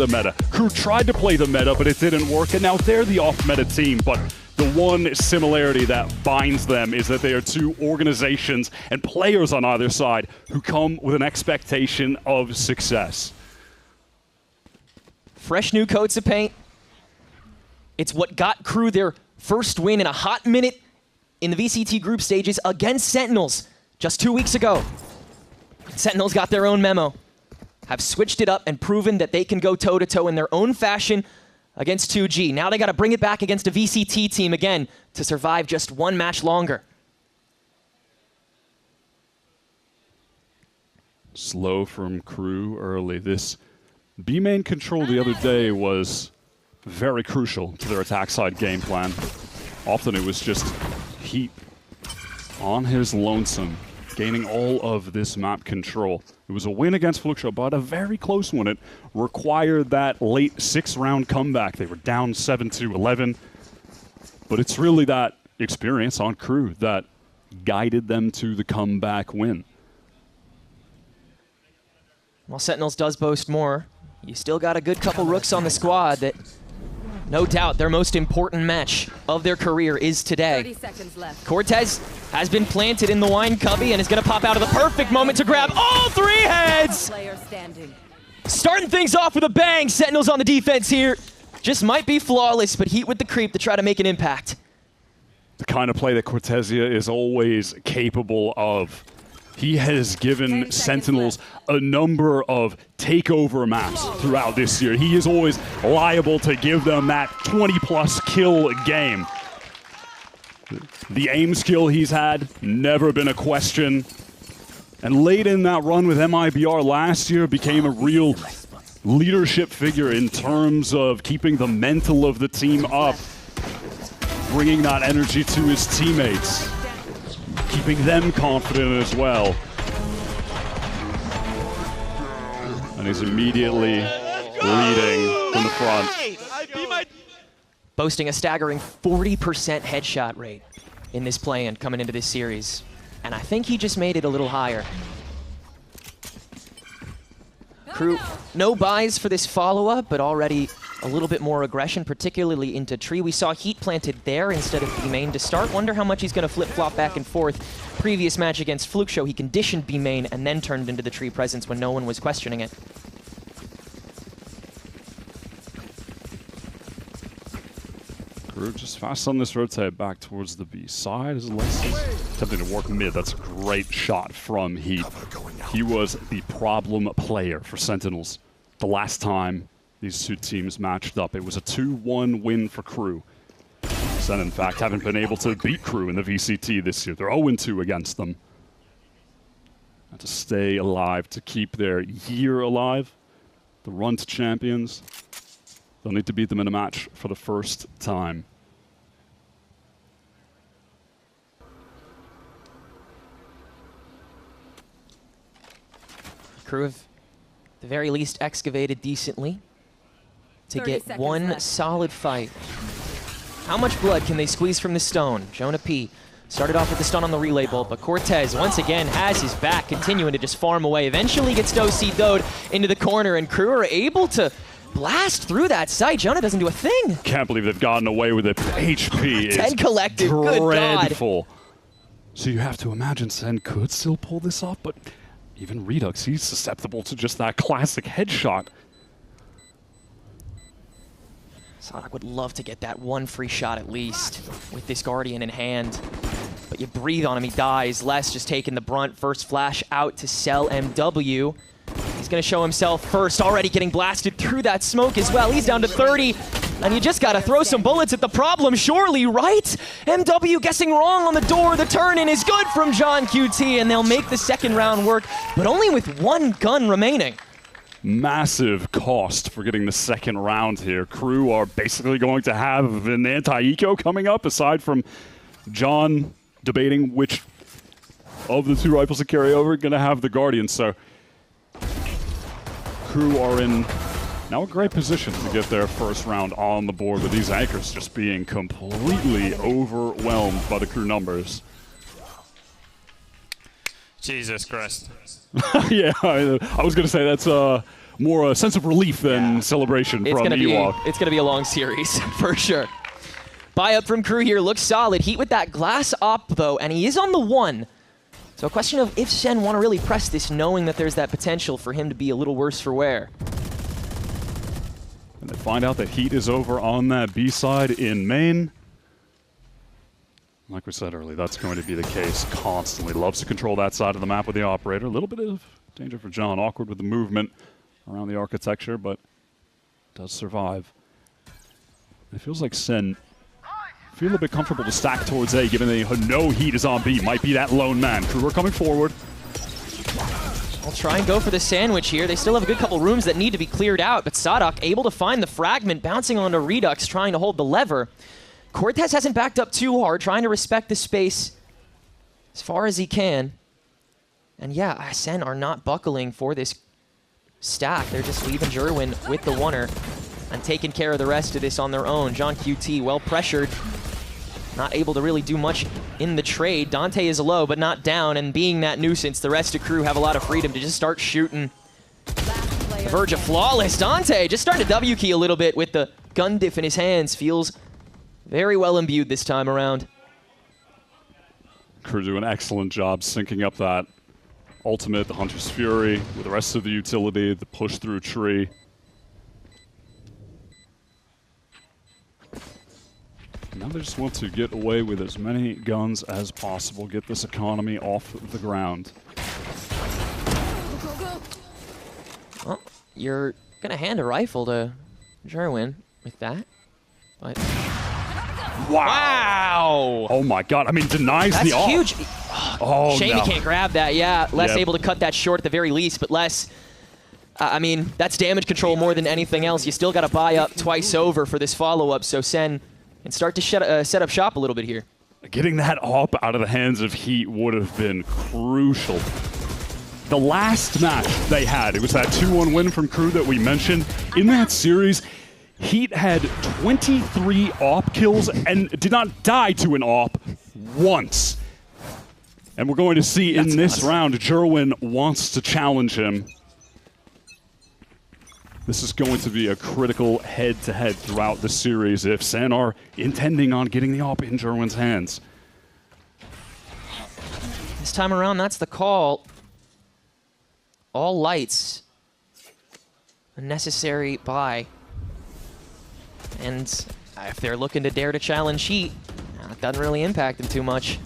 the meta. Crew tried to play the meta, but it didn't work, and now they're the off-meta team. But the one similarity that binds them is that they are two organizations and players on either side who come with an expectation of success. Fresh new coats of paint. It's what got Crew their first win in a hot minute in the VCT group stages against Sentinels just 2 weeks ago. Sentinels got their own memo, have switched it up and proven that they can go toe-to-toe in their own fashion against 2G. Now they got to bring it back against a VCT team again to survive just one match longer. Slow from Crew early. This B main control the other day was very crucial to their attack side game plan. Often it was just Heat on his lonesome, gaining all of this map control. It was a win against Fluxo, but a very close one. It required that late 6th-round comeback. They were down 7-11, but it's really that experience on Crew that guided them to the comeback win. While Sentinels does boast more, you still got a good couple rooks on the squad that no doubt their most important match of their career is today. 30 seconds left. Cortez has been planted in the wine cubby and is going to pop out of the perfect moment to grab all 3 heads. Player standing. Starting things off with a bang. Sentinels on the defense here. Just might be flawless, but Heat with the creep to try to make an impact. The kind of play that Cortezia is always capable of. He has given Sentinels a number of takeover maps throughout this year. He is always liable to give them that 20-plus kill game. The aim skill he's had, never been a question. And late in that run with MIBR last year, became a real leadership figure in terms of keeping the mental of the team up, bringing that energy to his teammates, keeping them confident as well. And he's immediately leading from the front. Boasting a staggering 40% headshot rate in this play-in coming into this series. And I think he just made it a little higher. Crew, no buys for this follow-up, but already a little bit more aggression, particularly into tree. We saw Heat planted there instead of B main to start. Wonder how much he's going to flip-flop back and forth. Previous match against Fluke Show, he conditioned B main and then turned into the tree presence when no one was questioning it. Crew just fast on this rotate back towards the B side as Alexis attempting to work mid. That's a great shot from Heat. He was the problem player for Sentinels the last time these two teams matched up. It was a 2-1 win for Crew. SEN, in fact, haven't been able to beat Crew in the VCT this year. They're 0-2 against them. And to stay alive, to keep their year alive, the run to champions, they'll need to beat them in a match for the first time. Crew have, at the very least, excavated decently to get one left. solid fight. How much blood can they squeeze from the stone? Jonah P. started off with the stun on the relay bolt, but Cortez once again has his back, continuing to just farm away. Eventually gets doed into the corner, and Crew are able to blast through that site. Jonah doesn't do a thing. Can't believe they've gotten away with it. HP is 10 collective, good God. dreadful. So you have to imagine SEN could still pull this off, but even Redux, he's susceptible to just that classic headshot. Sonic would love to get that one free shot at least with this Guardian in hand. But you breathe on him, he dies. Les just taking the brunt. First flash out to sell MW. He's going to show himself first, already getting blasted through that smoke as well. He's down to 30, and you just got to throw some bullets at the problem, surely, right? MW guessing wrong on the door. The turn-in is good from John QT, and they'll make the second round work, but only with one gun remaining. Massive cost for getting the second round here. Crew are basically going to have an anti-eco coming up, aside from John debating which of the two rifles to carry over, going to have the Guardian. So Crew are in now a great position to get their first round on the board, with these anchors just being completely overwhelmed by the Crew numbers. Jesus Christ. Yeah, I was going to say that's more a sense of relief than celebration from Ewok. It's gonna be a long series for sure. Buy up from KRU here, looks solid. Heat with that glass op though, and he is on the 1. So a question of if SEN want to really press this, knowing that there's that potential for him to be a little worse for wear. And they find out that Heat is over on that B side in main. Like we said earlier, that's going to be the case constantly. Loves to control that side of the map with the operator. A little bit of danger for John. Awkward with the movement around the architecture, but does survive. It feels like SEN feel a bit comfortable to stack towards A, given they know Heat is on B. Might be that lone man. KRU are coming forward. I'll try and go for the sandwich here. They still have a good couple rooms that need to be cleared out, but Sadak able to find the fragment, bouncing onto Redux, trying to hold the lever. Cortez hasn't backed up too hard, trying to respect the space as far as he can. And yeah, SEN are not buckling for this stack. They're just leaving Jerwin with the 1er and taking care of the rest of this on their own. John QT, well pressured, not able to really do much in the trade. Dante is low, but not down, and being that nuisance, the rest of KRU have a lot of freedom to just start shooting. The verge of flawless. Dante just starting to W key a little bit with the gun diff in his hands. Feels very well imbued this time around. KRU do an excellent job syncing up that ultimate, the Hunter's Fury, with the rest of the utility, the push through tree. Now they just want to get away with as many guns as possible, get this economy off the ground. Well, you're gonna hand a rifle to Jerwin with that, but... Wow! Oh my god, I mean, denies the That's off. huge. Oh, Shame no. he can't grab that, yeah. Les Yep. able to cut that short at the very least, but Les, I mean, that's damage control more than anything else. You still gotta buy up twice over for this follow-up, so SEN can start to set up shop a little bit here. Getting that op out of the hands of Heat would have been crucial. The last match they had, it was that 2-1 win from KRU that we mentioned. In that series, Heat had 23 op kills and did not die to an op once. And we're going to see in this round, Jerwin wants to challenge him. This is going to be a critical head-to-head throughout the series if SEN are intending on getting the op in Jerwin's hands. This time around, that's the call. All lights. A necessary buy. And if they're looking to dare to challenge Heat, it doesn't really impact them too much.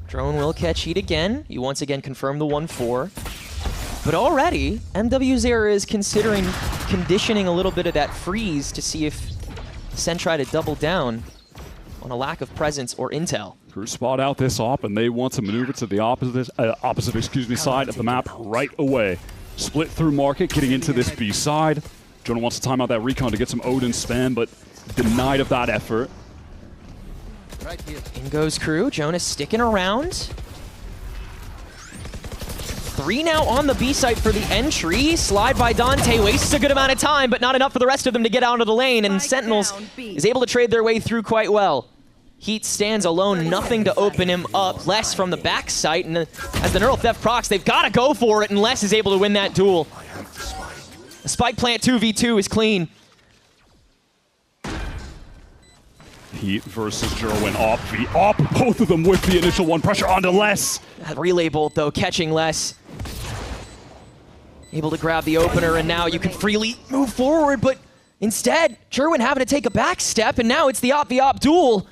Drone will catch Heat again. You once again confirm the 1-4. But already, MW0 is considering conditioning a little bit of that freeze to see if SEN try to double down on a lack of presence or intel. KRU spot out this op, and they want to maneuver to the opposite side of the map right away. Split through market, getting into this B side. Jonah wants to time out that recon to get some Odin spam, but denied of that effort. In goes KRU. Jonas sticking around. 3 now on the B site for the entry. Slide by Dante, wastes a good amount of time, but not enough for the rest of them to get out of the lane, and Sentinels is able to trade their way through quite well. Heat stands alone, nothing to open him up. Les from the back site, and as the Neural Theft procs, they've got to go for it, and Les is able to win that duel. The Spike Plant 2v2 is clean. Heat versus Jerwin, op v op, both of them with the initial one. Pressure onto Les. That relay bolt, though, catching Les. Able to grab the opener, and now you can freely move forward, but instead, Jerwin having to take a back step, and now it's the op duel.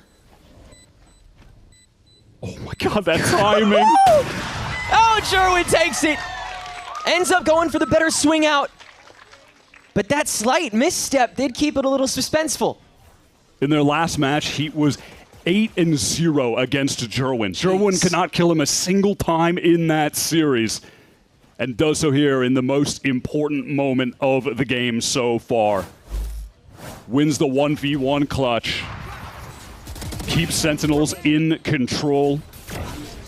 Oh my god, that timing. Oh, Jerwin takes it. Ends up going for the better swing out. But that slight misstep did keep it a little suspenseful. In their last match, Heat was 8-0 against Jerwin. Jerwin could not kill him a single time in that series, and does so here in the most important moment of the game so far. Wins the 1v1 clutch, keeps Sentinels in control,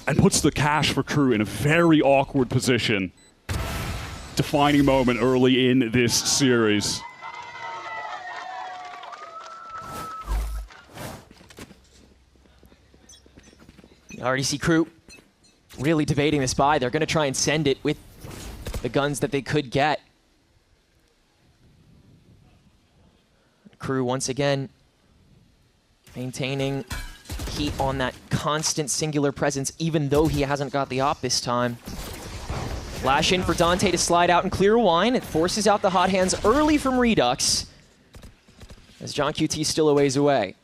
and puts the cash for KRU in a very awkward position. Defining moment early in this series. You already see KRU really debating this buy. They're going to try and send it with the guns that they could get. KRU once again maintaining heat on that constant singular presence, even though he hasn't got the op this time. Flash in for Dante to slide out and clear wine. It forces out the hot hands early from Redux, as John QT still a ways away.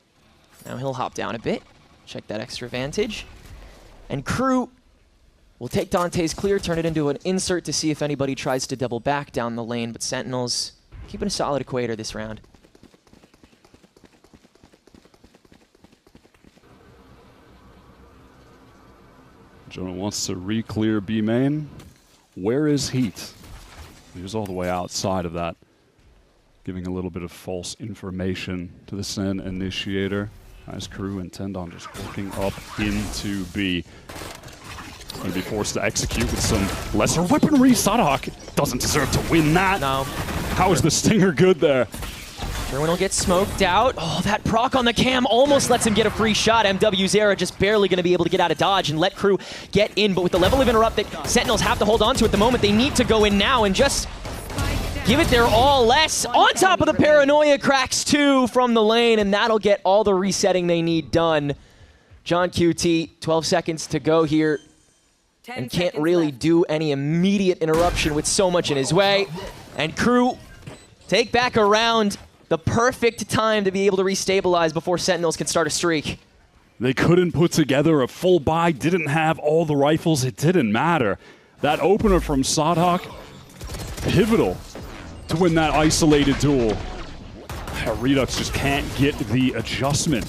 Now he'll hop down a bit, check that extra vantage. And KRU will take Dante's clear, turn it into an insert to see if anybody tries to double back down the lane, but Sentinels keeping a solid equator this round. Jonah wants to re-clear B main. Where is Heat? He was all the way outside of that, giving a little bit of false information to the SEN initiator. As KRU intend on just working up into B. Going to be forced to execute with some lesser weaponry. Sadok doesn't deserve to win that. No. How is the Stinger good there? Everyone will get smoked out. Oh, that proc on the cam almost lets him get a free shot. MW's Era just barely going to be able to get out of dodge and let KRU get in. But with the level of interrupt that Sentinels have to hold on to at the moment, they need to go in now and just give it their all. Less on top of the paranoia, cracks 2 from the lane, and that'll get all the resetting they need done. John QT, 12 seconds to go here, and can't really do any immediate interruption with so much in his way. And KRU take back a round. The perfect time to be able to restabilize before Sentinels can start a streak. They couldn't put together a full buy, didn't have all the rifles, it didn't matter. That opener from Sadok, pivotal to win that isolated duel. Redux just can't get the adjustment.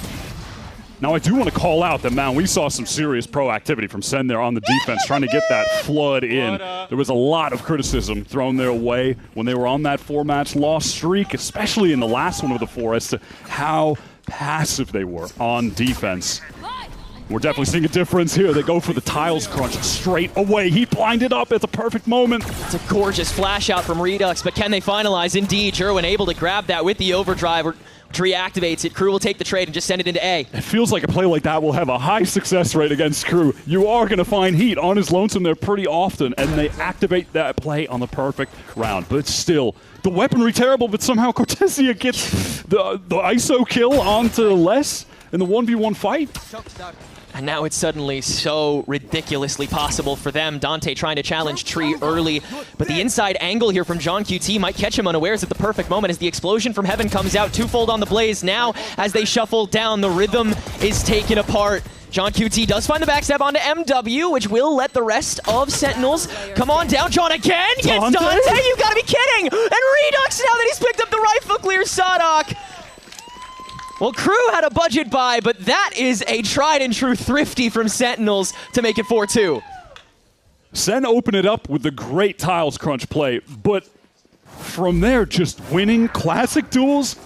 Now I do want to call out that, man, we saw some serious proactivity from SEN there on the defense, trying to get that flood in. There was a lot of criticism thrown their way when they were on that 4-match loss streak, especially in the last one of the 4, as to how passive they were on defense. We're definitely seeing a difference here. They go for the tiles crunch straight away. He blinded up at the perfect moment. It's a gorgeous flash out from Redux, but can they finalize? Indeed, Jerwin able to grab that with the overdrive, which reactivates it. KRU will take the trade and just send it into A. It feels like a play like that will have a high success rate against KRU. You are going to find Heat on his lonesome there pretty often, and they activate that play on the perfect round. But still, the weaponry terrible, but somehow Cortesia gets the ISO kill onto Les in the 1v1 fight. And now it's suddenly so ridiculously possible for them. Dante trying to challenge Tree early, but the inside angle here from John QT might catch him unawares at the perfect moment as the explosion from heaven comes out. Twofold on the blaze now as they shuffle down. The rhythm is taken apart. John QT does find the backstab onto MW, which will let the rest of Sentinels come on down. John again gets Dante. You gotta be kidding! And Redux, now that he's picked up the rifle, clears Sadok. Well, KRU had a budget buy, but that is a tried and true thrifty from Sentinels to make it 4-2. SEN opened it up with the great tiles crunch play, but from there, just winning classic duels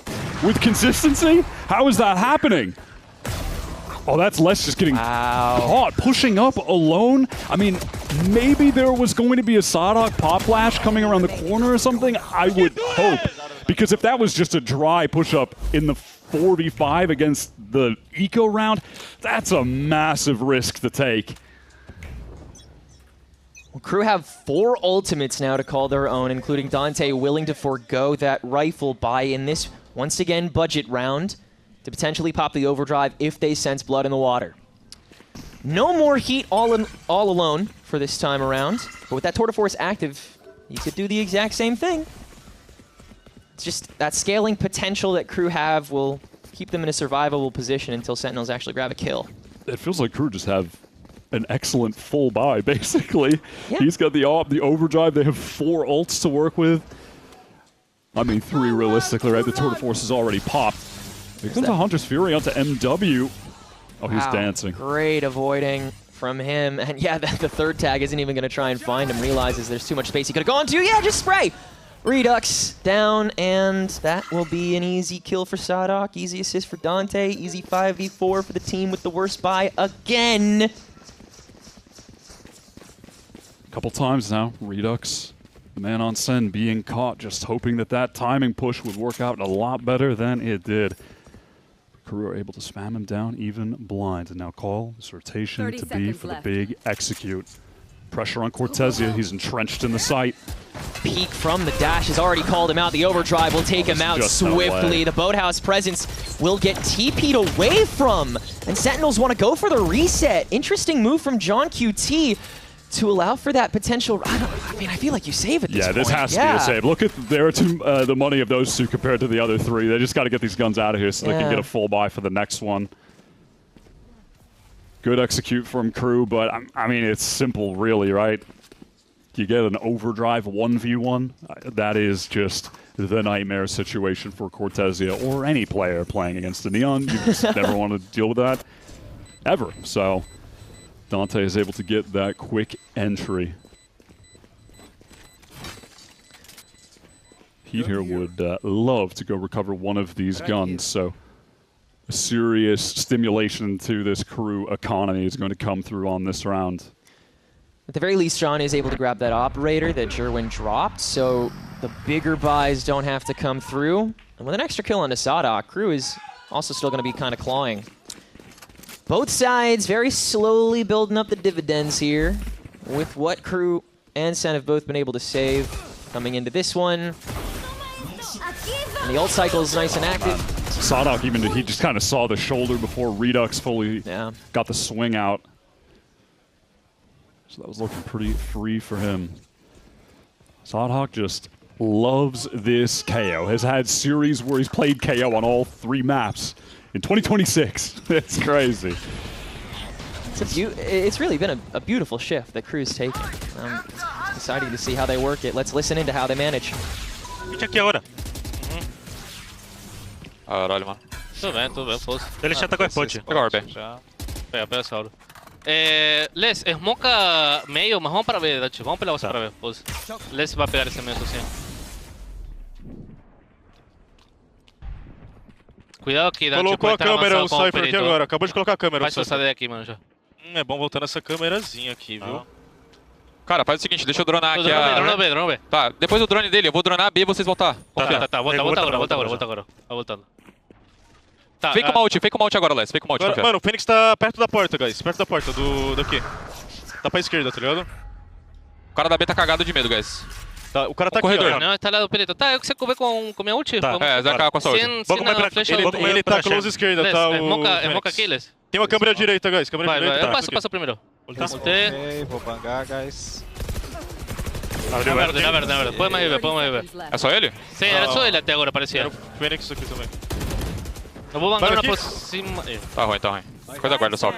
with consistency? How is that happening? Oh, that's Les just getting caught, pushing up alone. I mean, maybe there was going to be a Sadok pop flash coming around the corner or something. I would hope, because if that was just a dry push-up in the 4v5 against the eco round, that's a massive risk to take. Well, KRU have 4 ultimates now to call their own, including Dante willing to forego that rifle buy in this, once again, budget round to potentially pop the overdrive if they sense blood in the water. No more Heat all alone for this time around, but with that Tour de Force active, you could do the exact same thing. It's just that scaling potential that KRU have will keep them in a survivable position until Sentinels actually grab a kill. It feels like KRU just have an excellent full buy, basically. Yeah. He's got the AWP, the overdrive. They have 4 ults to work with. I mean, 3 realistically, right? The Tour de Force is already popped. Here comes a Hunter's Fury onto MW. Oh, he's dancing. Great avoiding from him. And yeah, the third tag isn't even going to try and find him. Realizes there's too much space he could have gone to. Yeah, just spray. Redux down, and that will be an easy kill for Sadok. Easy assist for Dante. Easy 5v4 for the team with the worst buy again. A couple times now, Redux, the man on SEN, being caught, just hoping that that timing push would work out a lot better than it did. KRU KRU are able to spam him down even blind. And now call this rotation to be for the big execute. Pressure on Cortezia. He's entrenched in the site. Peek from the dash has already called him out. The overdrive will take him out swiftly. The boathouse presence will get TP'd away from. And Sentinels want to go for the reset. Interesting move from John QT to allow for that potential. I mean, I feel like you save at this point. Yeah, this has to be a save. Look at the money of those two compared to the other three. They just got to get these guns out of here so they can get a full buy for the next one. Good execute from KRU, but I mean, it's simple, really, right? You get an overdrive 1v1. That is just the nightmare situation for Cortezia or any player playing against the Neon. You just never want to deal with that, ever. So Dante is able to get that quick entry. Heat here would love to go recover one of these guns, so a serious stimulation to this KRU economy is going to come through on this round. At the very least, John is able to grab that operator that Jerwin dropped, so the bigger buys don't have to come through. And with an extra kill on Sadok, KRU is also still going to be kind of clawing. Both sides very slowly building up the dividends here with what KRU and SEN have both been able to save coming into this one. And the ult cycle is nice and active. Sadok, he just kind of saw the shoulder before Redux fully got the swing out. So that was looking pretty free for him. Sadok just loves this KO. Has had series where he's played KO on all 3 maps in 2026. It's crazy. It's really been a beautiful shift that KRU's taken. I'm excited to see how they work it. Let's listen into how they manage. Aqui agora. Caralho, mano. Tudo bem, força. Ele já tá com a ponte. Pega o Orbe. Pega essa hora. Les, smoka meio, mas vamos para B, Dutch. Vamos pegar você para B, pose. Les vai pegar esse meio sozinho. Cuidado aqui, Dutch. Colocou a câmera o Cypher aqui agora. Acabou de colocar a câmera. Faz sua saída aqui, mano, já. É bom voltar nessa câmerazinha aqui, viu? Cara, faz o seguinte, deixa eu dronar aqui Drone B. Tá, depois do drone dele, eu vou dronar a B e vocês voltar. Tá. Volta agora. Tá voltando. Tá, fake uma ult agora, Les. Fake uma ult. Agora, mano, o Fênix tá perto da porta, guys. Perto da porta, daqui. Tá pra esquerda, tá ligado? O cara da B tá cagado de medo, guys. Tá, o cara tá corredor. aqui, ó. Não, tá lá do pelito. Tá, eu que você comer com minha ult? Tá. ZK com a saúde. Ele tá close esquerda, tá? É moca aqui, Les? Tem uma câmera direita, guys. Câmera direita. Eu passo primeiro. Ok, vou bangar, guys. Na verdade. Põe mais ver. É só ele? Sim, era só ele até agora, parecia. Era o Fênix aqui também. Eu vou bangar por cima. Tá ruim. Coisa guarda só. O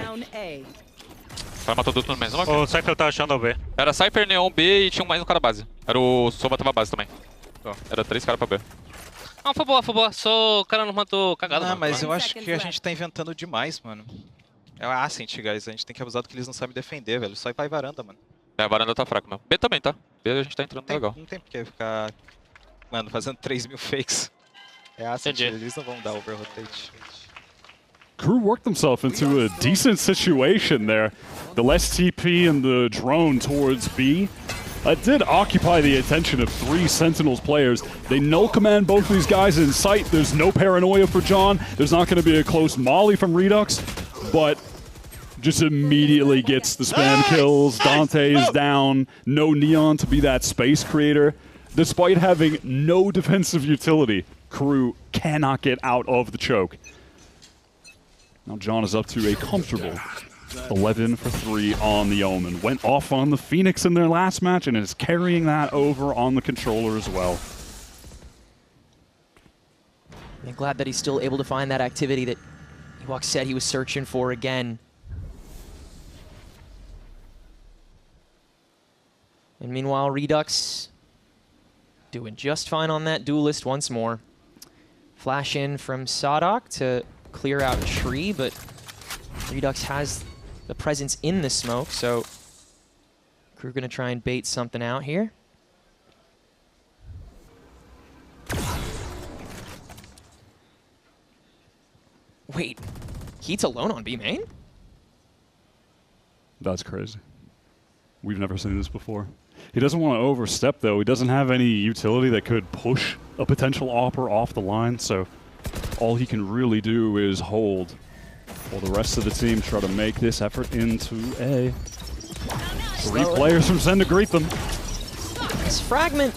cara matou tudo no mesmo. O Cypher tá achando o B. Era Cypher, Neon, B e tinha mais um cara base. Era o Sova tava base também. Era 3 caras pra B. Não, foi boa. Só o cara nos matou cagado. Ah, mas eu acho que a gente tá inventando demais, mano. É o Ascent, guys. A gente tem que abusar do que eles não sabem defender, velho. Só ir pra varanda, mano. É, a varanda tá fraca mesmo. B também, tá? B a gente tá entrando legal. Não tem porque ficar, mano, fazendo 3.000 fakes. É Ascent, eles não vão dar over-rotate. KRU worked themselves into a decent situation there. The less TP and the drone towards B did occupy the attention of 3 Sentinels players. They no command both of these guys in sight. There's no paranoia for John. There's not going to be a close molly from Redux, but just immediately gets the spam kills. Dante is down. No Neon to be that space creator. Despite having no defensive utility, KRU cannot get out of the choke. Now John is up to a comfortable 11 for 3 on the Omen. Went off on the Phoenix in their last match and is carrying that over on the controller as well. I'm glad that he's still able to find that activity that Ewok said he was searching for again. And meanwhile, Redux doing just fine on that duelist once more. Flash in from Sadok to clear out tree, but Redux has the presence in the smoke, so KRU gonna try and bait something out here. Wait, Heat's alone on B main? That's crazy. We've never seen this before. He doesn't want to overstep, though. He doesn't have any utility that could push a potential AWPer off the line, so all he can really do is hold, while the rest of the team try to make this effort into A. 3 players from SEN to greet them. This fragment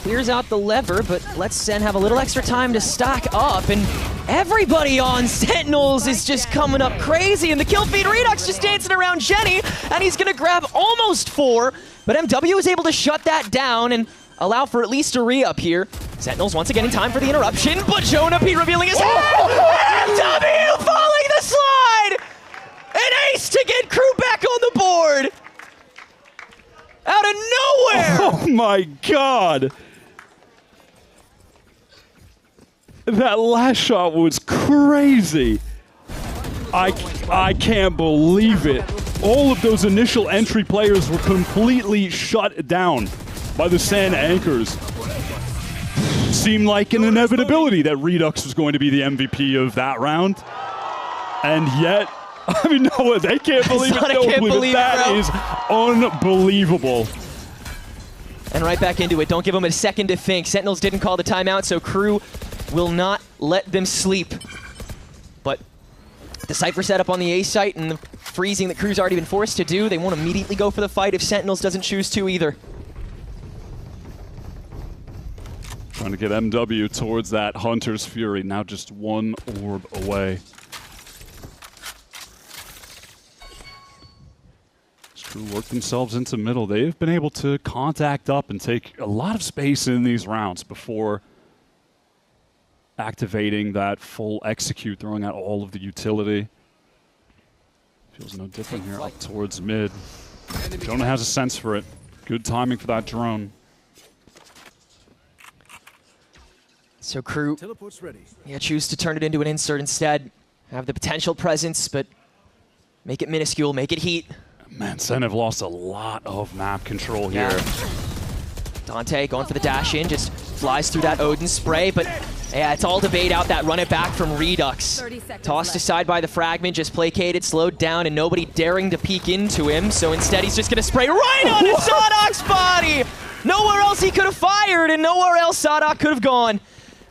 clears out the lever, but lets SEN have a little extra time to stock up, and everybody on Sentinels is just coming up crazy, and the kill feed Redux just dancing around Jenny, and he's gonna grab almost 4, but MW is able to shut that down and allow for at least a re-up here. Sentinels once again in time for the interruption, but Jonah P revealing his head! MW falling the slide! An ace to get Crew back on the board! Out of nowhere! Oh my god! That last shot was crazy. I can't believe it. All of those initial entry players were completely shut down by the SEN anchors. Seemed like an inevitability that Redux was going to be the MVP of that round. And yet, I mean, no, they can't believe it. Don't believe it. That is unbelievable. And right back into it. Don't give them a second to think. Sentinels didn't call the timeout, so Crew will not let them sleep. But the Cypher setup on the A site and the freezing that Crew's already been forced to do, they won't immediately go for the fight if Sentinels doesn't choose to either. Trying to get MW towards that Hunter's Fury, now just 1 orb away. Crew work themselves into middle. They've been able to contact up and take a lot of space in these rounds before activating that full execute, throwing out all of the utility. Feels no different here up towards mid. Jonah has a sense for it. Good timing for that drone. So Crew, choose to turn it into an insert instead. Have the potential presence, but make it minuscule, make it heat. Man, SEN have lost a lot of map control here. Yeah. Dante going for the dash in, just flies through that Odin spray, but yeah, it's all debate out that run it back from Redux. Tossed aside by the fragment, just placated, slowed down, and nobody daring to peek into him, so instead he's just gonna spray right on his Sadok's body! Nowhere else he could have fired, and nowhere else Sadok could have gone.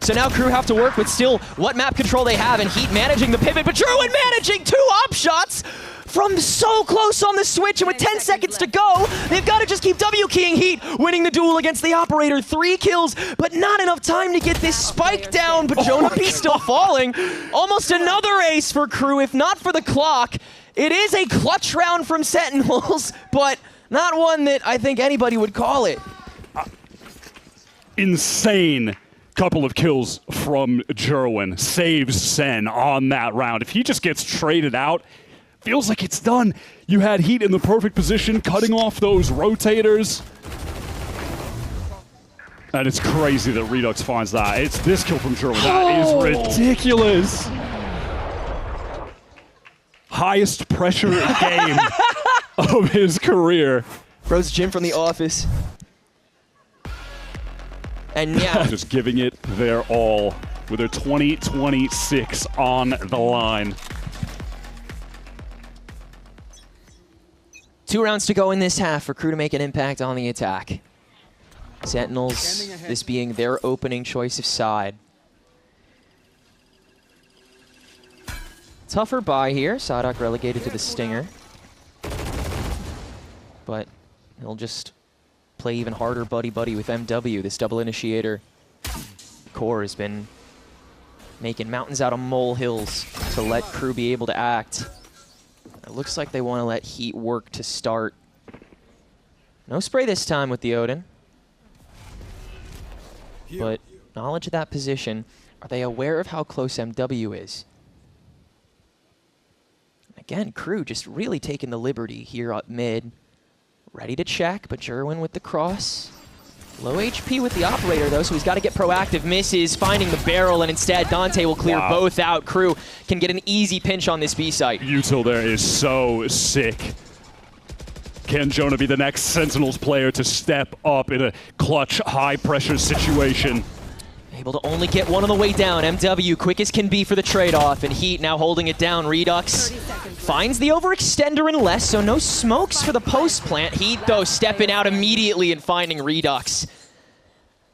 So now Crew have to work with still what map control they have, and Heat managing the pivot, but Druid managing 2 op shots from so close on the switch, and with 10 seconds to go, they've got to just keep W-keying Heat, winning the duel against the Operator. 3 kills, but not enough time to get this spike down, but Jonah P still falling. Almost another ace for Crew, if not for the clock. It is a clutch round from Sentinels, but not one that I think anybody would call it. Insane couple of kills from Jerwin. Saves SEN on that round. If he just gets traded out, feels like it's done. You had Heat in the perfect position, cutting off those rotators. And it's crazy that Redux finds that. It's this kill from Jerwin. That is ridiculous. Highest pressure game of his career. Bro's Jim from The Office. And yeah. Just giving it their all with their 2026 on the line. 2 rounds to go in this half for Crew to make an impact on the attack. Sentinels, this being their opening choice of side. Tougher buy here. Sadok relegated to the Stinger. But he'll just play even harder buddy-buddy with MW. This double initiator core has been making mountains out of molehills to let Crew be able to act. It looks like they want to let Heat work to start. No spray this time with the Odin. But knowledge of that position. Are they aware of how close MW is? Again, Crew just really taking the liberty here up mid. Ready to check, but Jerwin with the cross. Low HP with the Operator, though, so he's got to get proactive. Misses, finding the barrel, and instead Dante will clear both out. Crew can get an easy pinch on this B site. Util there is so sick. Can Jonah be the next Sentinels player to step up in a clutch, high-pressure situation? Able to only get one on the way down. MW, quick as can be for the trade-off, and Heat now holding it down. Redux finds the overextender and less, so no smokes for the post-plant. Heat, though, stepping out immediately and finding Redux.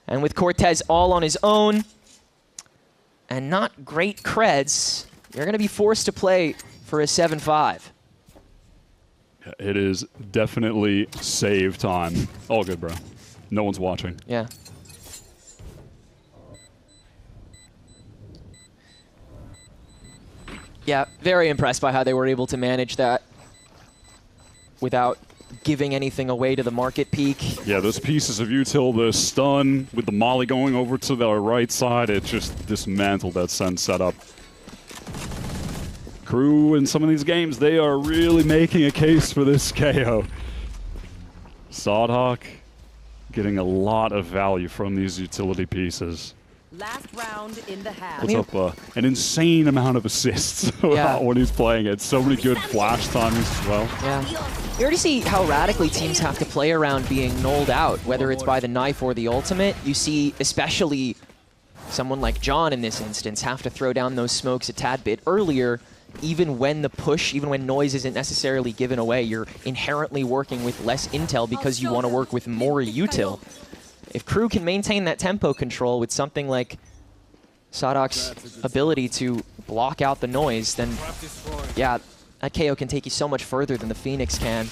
And with Cortez all on his own, and not great creds, you're going to be forced to play for a 7-5. It is definitely save time. All good, bro. No one's watching. Yeah. Yeah, very impressed by how they were able to manage that without giving anything away to the market peak. Yeah, those pieces of util, the stun with the molly going over to the right side, it just dismantled that SEN setup. KRU in some of these games, they are really making a case for this KO. Sodhawk getting a lot of value from these utility pieces. Last round in the half. Puts up an insane amount of assists when he's playing it. So many good flash timings as well. Yeah. You already see how radically teams have to play around being nulled out, whether it's by the knife or the ultimate. You see especially someone like John in this instance have to throw down those smokes a tad bit earlier, even when the push, even when noise isn't necessarily given away. You're inherently working with less intel because you want to work with more util. If KRU can maintain that tempo control with something like Sodhawk's ability to block out the noise, then yeah, that KO can take you so much further than the Phoenix can.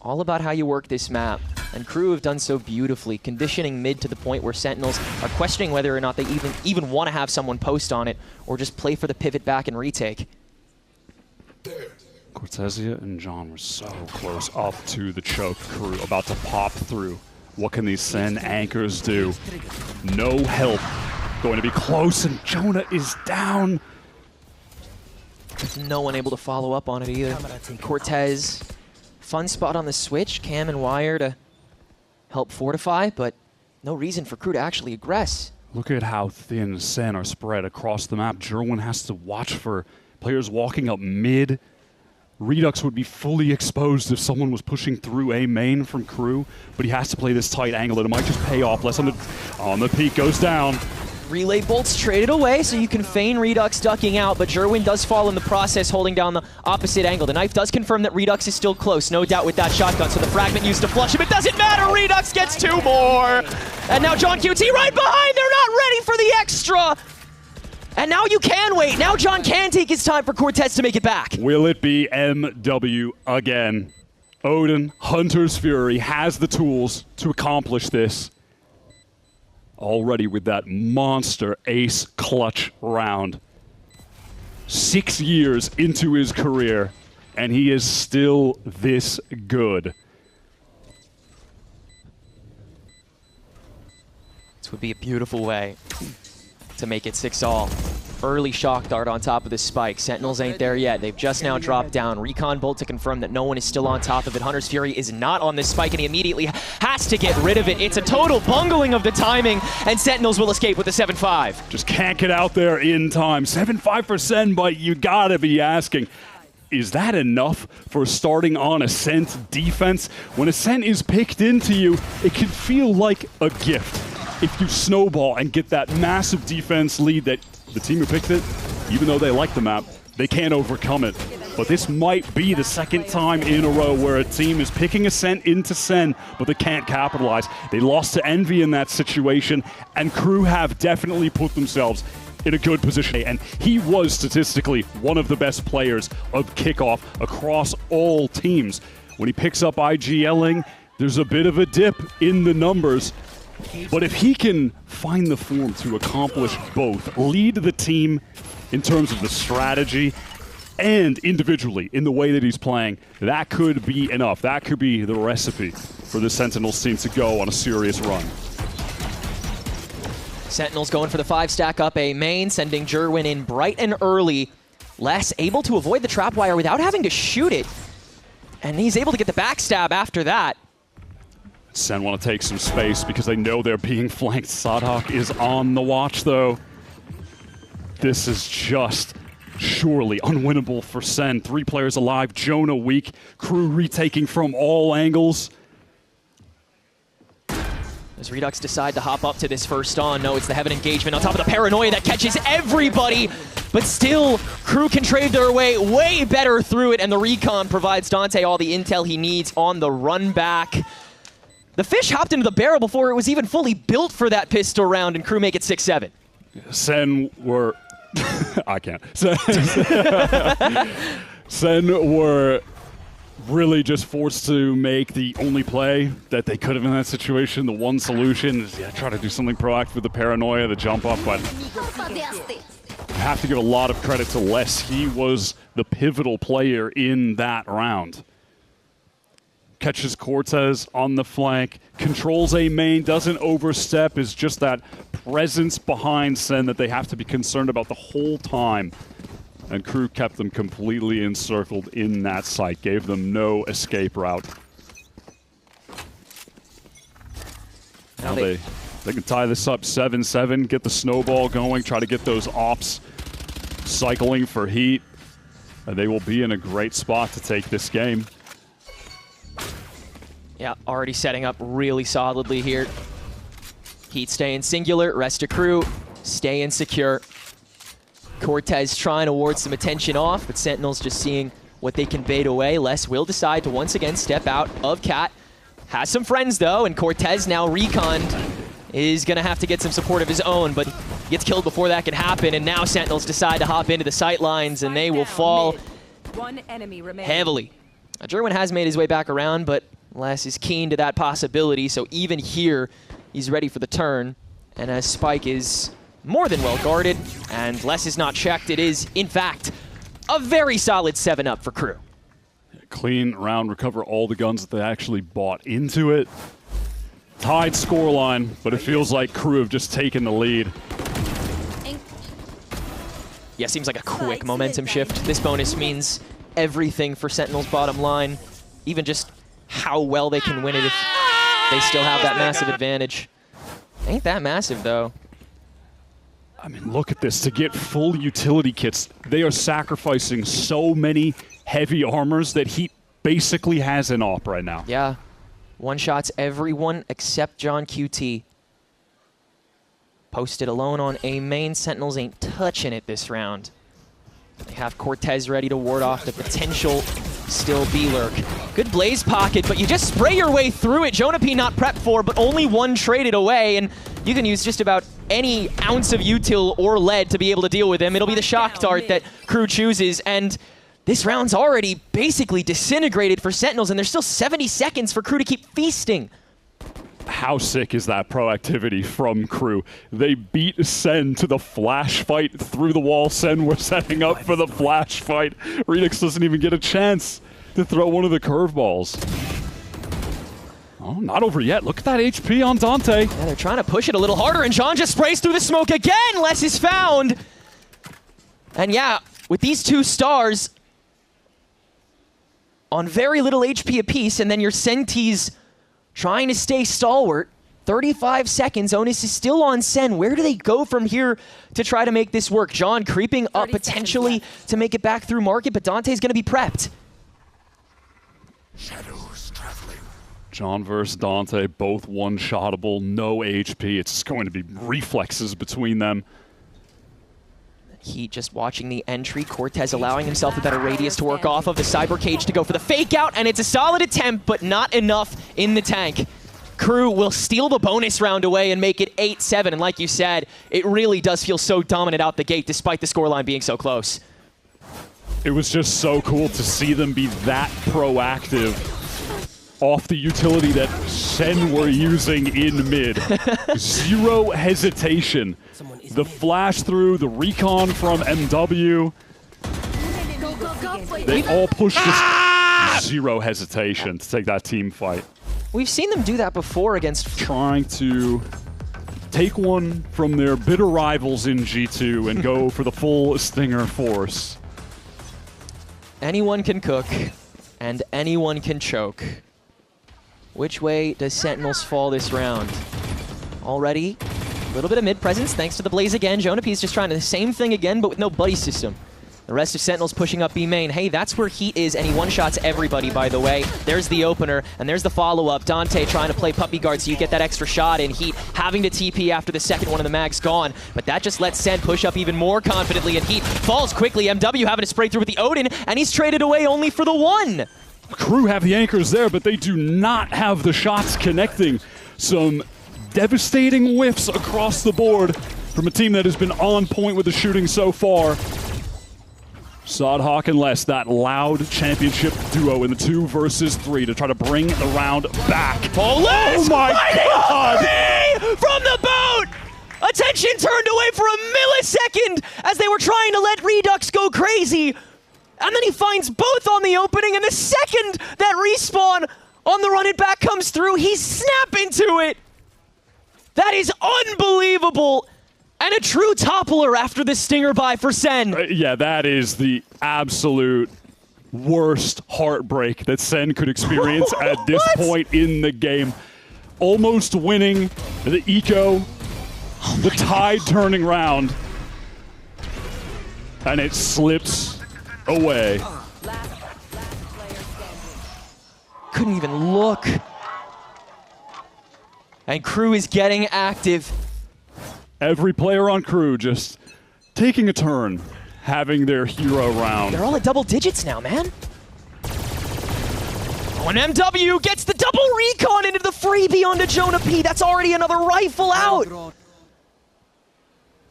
All about how you work this map. And KRU have done so beautifully, conditioning mid to the point where Sentinels are questioning whether or not they even want to have someone post on it or just play for the pivot back and retake. Cortezia and John were so close up to the choke. KRU about to pop through. What can these SEN anchors do? No help. Going to be close, and Jonah is down. With no one able to follow up on it either. Cortez, fun spot on the switch. Cam and Wire to help fortify, but no reason for KRU to actually aggress. Look at how thin SEN are spread across the map. Jerwin has to watch for players walking up mid. Redux would be fully exposed if someone was pushing through A main from KRU, but he has to play this tight angle, and it might just pay off. Less on the peak, goes down. Relay bolts traded away, so you can feign Redux ducking out, but Jerwin does fall in the process, holding down the opposite angle. The knife does confirm that Redux is still close, no doubt with that shotgun, so the fragment used to flush him. It doesn't matter, Redux gets 2 more! And now John QT right behind, they're not ready for the extra! And now you can wait. Now John can take his time for Cortez to make it back. Will it be MW again? Odin, Hunter's Fury, has the tools to accomplish this. Already with that monster ace clutch round. 6 years into his career, and he is still this good. This would be a beautiful way to make it 6-all. Early shock dart on top of the spike. Sentinels ain't there yet. They've just now dropped down. Recon bolt to confirm that no one is still on top of it. Hunter's Fury is not on this spike, and he immediately has to get rid of it. It's a total bungling of the timing, and Sentinels will escape with the 7-5. Just can't get out there in time. 7-5 for SEN, but you gotta be asking, is that enough for starting on Ascent defense? When Ascent is picked into you, it can feel like a gift. If you snowball and get that massive defense lead that the team who picked it, even though they like the map, they can't overcome it. But this might be the second time in a row where a team is picking Ascent into SEN, but they can't capitalize. They lost to Envy in that situation, and KRU have definitely put themselves in a good position. And he was statistically one of the best players of kickoff across all teams. When he picks up IGLing, there's a bit of a dip in the numbers. But if he can find the form to accomplish both, lead the team in terms of the strategy and individually in the way that he's playing, that could be enough. That could be the recipe for the Sentinels team to go on a serious run. Sentinels going for the 5-stack up A main, sending Jerwin in bright and early. Les able to avoid the trap wire without having to shoot it. And he's able to get the backstab after that. SEN want to take some space because they know they're being flanked. Sodhawk is on the watch, though. This is just surely unwinnable for SEN. 3 players alive, Jonah weak, KRU retaking from all angles. As Redux decide to hop up to this first on, no, it's the Heaven engagement on top of the Paranoia that catches everybody, but still, KRU can trade their way better through it, and the Recon provides Dante all the intel he needs on the run back. The fish hopped into the barrel before it was even fully built for that pistol round, and KRU make it 6-7. SEN were... I can't. SEN were really just forced to make the only play that they could have in that situation. The one solution is try to do something proactive with the paranoia, the jump up, but you have to give a lot of credit to Les. He was the pivotal player in that round. Catches Cortez on the flank, controls A main, doesn't overstep, is just that presence behind SEN that they have to be concerned about the whole time. And KRU kept them completely encircled in that site, gave them no escape route. Now they can tie this up 7-7, get the snowball going, try to get those ops cycling for Heat. And they will be in a great spot to take this game. Yeah, already setting up really solidly here. Heat staying singular, rest of KRU staying secure. Cortez trying to ward some attention off, but Sentinels just seeing what they can bait away. Les will decide to once again step out of Cat. Has some friends though, and Cortez now reconned is gonna have to get some support of his own, but gets killed before that can happen, and now Sentinels decide to hop into the sight lines, and they will fall heavily. Jerwin has made his way back around, but Les is keen to that possibility, so even here, he's ready for the turn. And as Spike is more than well guarded, and Les is not checked, it is, in fact, a very solid 7-up for KRU. Clean round, recover all the guns that they actually bought into it. Tied scoreline, but it feels like KRU have just taken the lead. Yeah, seems like a quick momentum shift. This bonus means everything for Sentinel's bottom line, even just how well they can win it if they still have that massive advantage. Ain't that massive, though. I mean, look at this. To get full utility kits, they are sacrificing so many heavy armors that Heat basically has an op right now. Yeah. One-shots everyone except John QT. Posted alone on A main. Sentinels ain't touching it this round. They have Cortez ready to ward off the potential still B-lurk. Good blaze pocket, but you just spray your way through it. Jonah P not prepped for, but only one traded away, and you can use just about any ounce of util or lead to be able to deal with him. It'll be the shock dart that KRU chooses, and this round's already basically disintegrated for Sentinels, and there's still 70 seconds for KRU to keep feasting. How sick is that proactivity from KRU? They beat SEN to the flash fight through the wall. SEN were setting up for the flash fight. Redux doesn't even get a chance to throw one of the curveballs. Oh, not over yet. Look at that HP on Dante. Yeah, they're trying to push it a little harder, and John just sprays through the smoke again. Les is found. And yeah, with these two stars on very little HP apiece, and then your Senties trying to stay stalwart. 35 seconds. Onus is still on SEN. Where do they go from here to try to make this work? John creeping up potentially to make it back through market, but Dante's going to be prepped. Shadows traveling. John versus Dante, both one-shottable, no HP. It's just going to be reflexes between them. Heat just watching the entry. Cortez allowing himself a better radius to work off of. The Cyber Cage to go for the fake out, and it's a solid attempt, but not enough in the tank. KRU will steal the bonus round away and make it 8-7, and like you said, it really does feel so dominant out the gate despite the scoreline being so close. It was just so cool to see them be that proactive off the utility that SEN were using in mid. Zero hesitation. The flash through, the recon from MW. They all pushed this. Zero hesitation to take that team fight. We've seen them do that before against... Trying to take one from their bitter rivals in G2 and go for the full Stinger force. Anyone can cook, and anyone can choke. Which way does Sentinels fall this round? Already, a little bit of mid-presence thanks to the Blaze again. Jonah P is just trying the same thing again, but with no buddy system. The rest of Sentinels pushing up B main. Hey, that's where Heat is, and he one-shots everybody, by the way. There's the opener, and there's the follow-up. Dante trying to play puppy guard so you get that extra shot in. Heat having to TP after the second one of the mags gone, but that just lets SEN push up even more confidently, and Heat falls quickly. MW having to spray through with the Odin, and he's traded away only for the one. KRU have the anchors there, but they do not have the shots connecting. Some devastating whiffs across the board from a team that has been on point with the shooting so far. Sadhawk and Les, that loud championship duo in the 2 versus 3 to try to bring the round back. Oh, Les! Oh my God! From the boat! Attention turned away for a millisecond as they were trying to let Redux go crazy. And then he finds both on the opening, and the second that respawn on the run it back comes through, he snap into it. That is unbelievable. And a true toppler after the stinger buy for SEN. Yeah, that is the absolute worst heartbreak that SEN could experience at this point in the game. Almost winning the eco, the tide turning round, and it slips away. Last player standing. Couldn't even look. And KRU is getting active. Every player on KRU just taking a turn, having their hero round. They're all at double digits now, man. Oh, and MW gets the double recon into the freebie onto Jonah P. That's already another rifle out.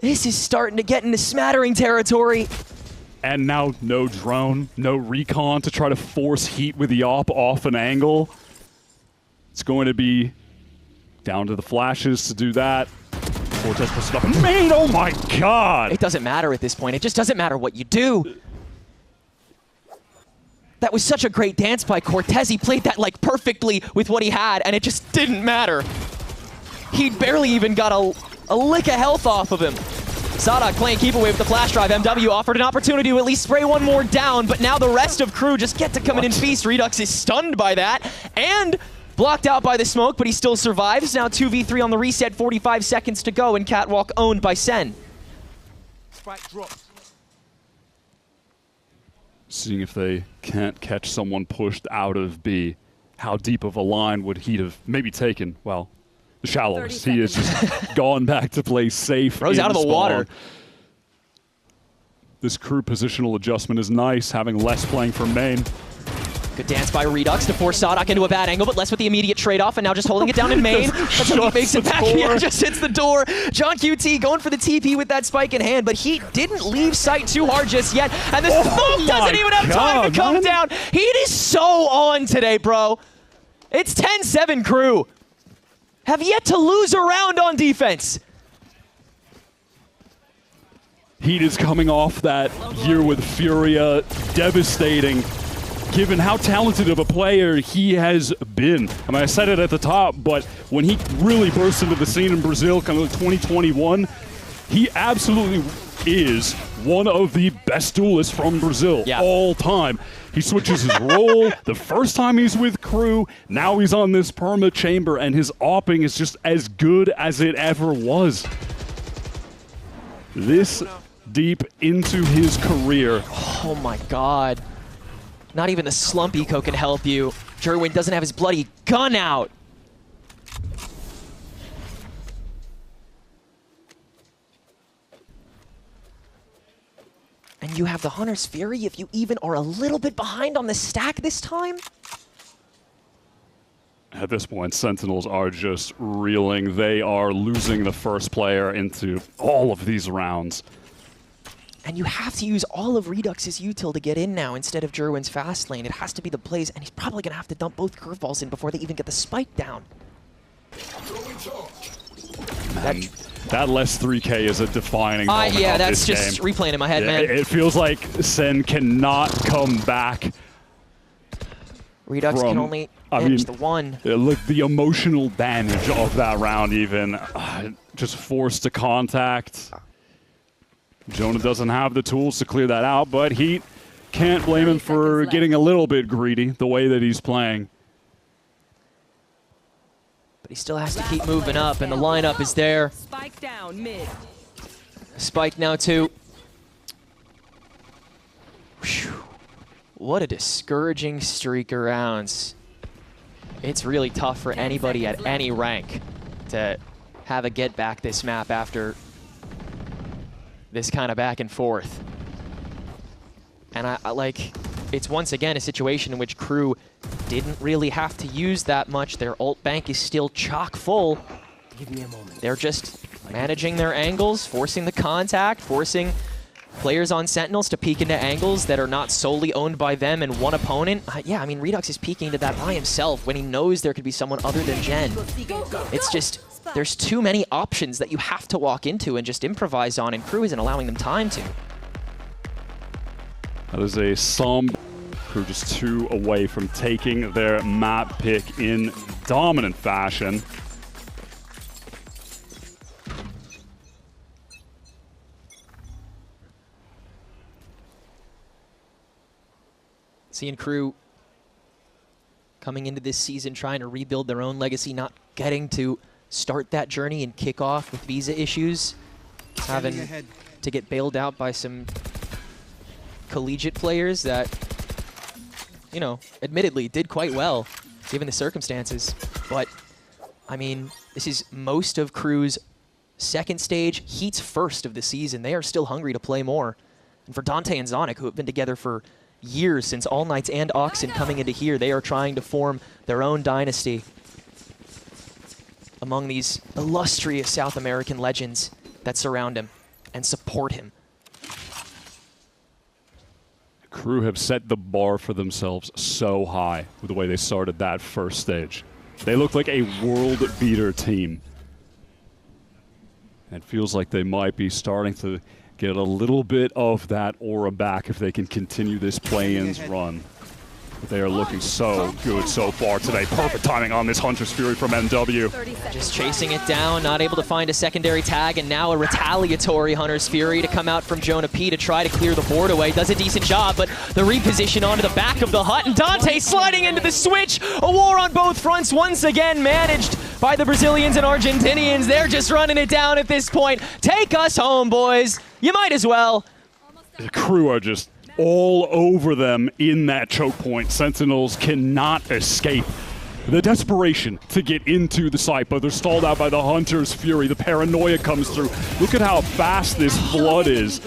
This is starting to get into smattering territory. And now no drone, no recon to try to force heat with the op off an angle. It's going to be down to the flashes to do that. Cortez puts it up and main, oh my God! It doesn't matter at this point. It just doesn't matter what you do. That was such a great dance by Cortez. He played that like perfectly with what he had, and it just didn't matter. He barely even got a lick of health off of him. Sadhawk playing keep away with the flash drive. MW offered an opportunity to at least spray one more down, but now the rest of KRU just get to come in and feast. Redux is stunned by that, and blocked out by the smoke, but he still survives. Now 2v3 on the reset, 45 seconds to go, and Catwalk owned by SEN. Seeing if they can't catch someone pushed out of B. How deep of a line would he have maybe taken? Well, the shallowest. He has just gone back to play safe. Rose out of the water. This KRU positional adjustment is nice, having Les playing for main. Good dance by Redux to force Sadhawk into a bad angle, but Les with the immediate trade-off, and now just holding it down in main. That's how he makes it back. Yeah, just hits the door. John QT going for the TP with that spike in hand, but he didn't leave sight too hard just yet, and the smoke doesn't even have time to come down. He is so on today, bro. It's 10-7 KRU. Have yet to lose a round on defense. Heat is coming off that year with Furia, devastating. Given how talented of a player he has been. I mean, I said it at the top, but when he really burst into the scene in Brazil, kind of like 2021, he absolutely is one of the best duelists from Brazil all time. He switches his role the first time he's with KRU, now he's on this perma chamber, and his opping is just as good as it ever was. This deep into his career. Oh my God. Not even the slump eco can help you. Jerwin doesn't have his bloody gun out. And you have the Hunter's Fury if you even are a little bit behind on the stack this time. At this point, Sentinels are just reeling. They are losing the first player into all of these rounds. And you have to use all of Redux's util to get in now instead of Jerwin's fast lane. It has to be the plays, and he's probably going to have to dump both curveballs in before they even get the spike down. That less 3K is a defining moment yeah, of that's this just game. replaying in my head, man. It feels like SEN cannot come back. Redux can only manage the one. Look, the emotional damage of that round even. Just forced to contact. Jonah doesn't have the tools to clear that out, but Heat can't blame him for getting a little bit greedy the way that he's playing. But he still has to keep moving up, and the lineup is there. Spike down mid. Spike now too. Whew. What a discouraging streak of rounds. It's really tough for anybody at any rank to have a get back this map after this kind of back and forth. And I like, it's once again a situation in which KRU didn't really have to use that much. Their ult bank is still chock full. Give me a moment. They're just managing their angles, forcing the contact, forcing players on Sentinels to peek into angles that are not solely owned by them and one opponent. Yeah, I mean, Redux is peeking into that by himself when he knows there could be someone other than Jen. It's just, there's too many options that you have to walk into and just improvise on, and KRU isn't allowing them time to. That is a somber KRU, just 2 away from taking their map pick in dominant fashion. Seeing KRU coming into this season trying to rebuild their own legacy, not getting to start that journey and kick off with visa issues, having to get bailed out by some collegiate players that, you know, admittedly did quite well given the circumstances. But, I mean, this is most of KRU's second stage, Heat's first of the season. They are still hungry to play more. And for Dante and Zonic, who have been together for years, since All Knights and Oxen coming into here, they are trying to form their own dynasty among these illustrious South American legends that surround him and support him. KRU have set the bar for themselves so high with the way they started that first stage. They look like a world beater team. It feels like they might be starting to get a little bit of that aura back if they can continue this play-ins run. But they are looking so good so far today. Perfect timing on this Hunter's Fury from MW. Just chasing it down, not able to find a secondary tag, and now a retaliatory Hunter's Fury to come out from Jonah P to try to clear the board away. Does a decent job, but the reposition onto the back of the hut, and Dante sliding into the switch. A war on both fronts once again managed by the Brazilians and Argentinians. They're just running it down at this point. Take us home, boys. You might as well. The KRU are just all over them in that choke point. Sentinels cannot escape the desperation to get into the site, but they're stalled out by the Hunter's Fury. The paranoia comes through. Look at how fast this flood is.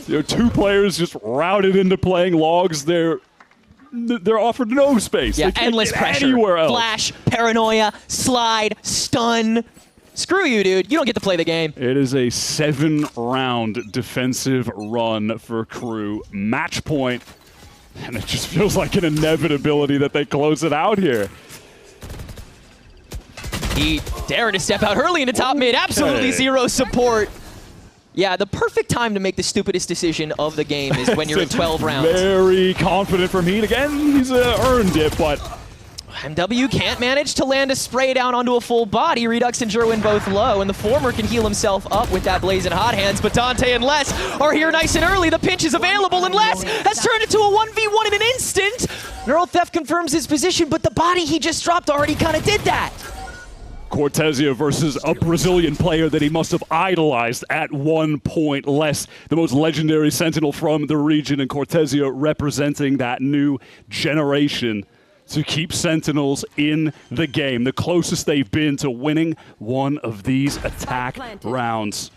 You know, 2 players just routed into playing logs. They're offered no space. Yeah, they can't endless get pressure. Anywhere else. Flash, paranoia, slide, stun. Screw you, dude. You don't get to play the game. It is a 7-round defensive run for KRU. Match point. And it just feels like an inevitability that they close it out here. He daring to step out early into top mid. Absolutely zero support. Yeah, the perfect time to make the stupidest decision of the game is when you're at 12 rounds. Very confident from Heat. Again, he's earned it, but MW can't manage to land a spray down onto a full body. Redux and Jerwin both low, and the former can heal himself up with that blazing hot hands, but Dante and Les are here nice and early. The pinch is available, and Les has turned into a 1v1 in an instant. Neural Theft confirms his position, but the body he just dropped already kind of did that. Cortezia versus a Brazilian player that he must have idolized at one point. Les, the most legendary Sentinel from the region, and Cortezia representing that new generation to keep Sentinels in the game. The closest they've been to winning one of these attack rounds.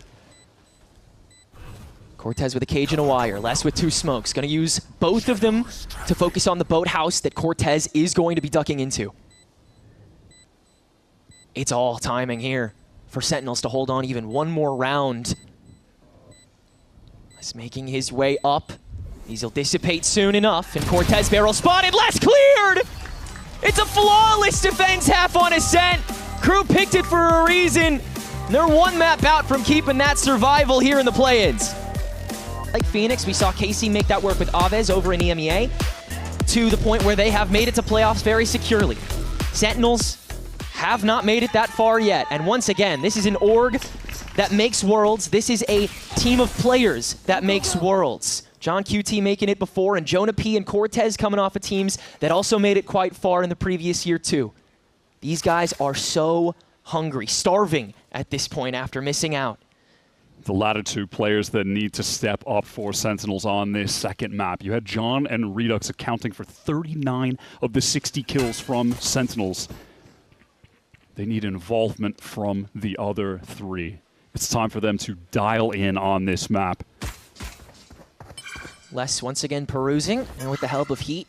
Cortez with a cage and a wire, Les with 2 smokes. Gonna use both of them to focus on the boathouse that Cortez is going to be ducking into. It's all timing here for Sentinels to hold on even one more round. Les making his way up. These will dissipate soon enough, and Cortez barrel spotted. Les cleared! It's a flawless defense half on Ascent. KRU picked it for a reason. They're 1 map out from keeping that survival here in the play-ins. Like Phoenix, we saw KC make that work with Aves over in EMEA to the point where they have made it to playoffs very securely. Sentinels have not made it that far yet. And once again, this is an org that makes worlds. This is a team of players that makes worlds. John QT making it before, and Jonah P and Cortez coming off of teams that also made it quite far in the previous year too. These guys are so hungry, starving at this point after missing out. The latter 2 players that need to step up for Sentinels on this second map. You had John and Redux accounting for 39 of the 60 kills from Sentinels. They need involvement from the other 3. It's time for them to dial in on this map. Les once again perusing, and with the help of Heat,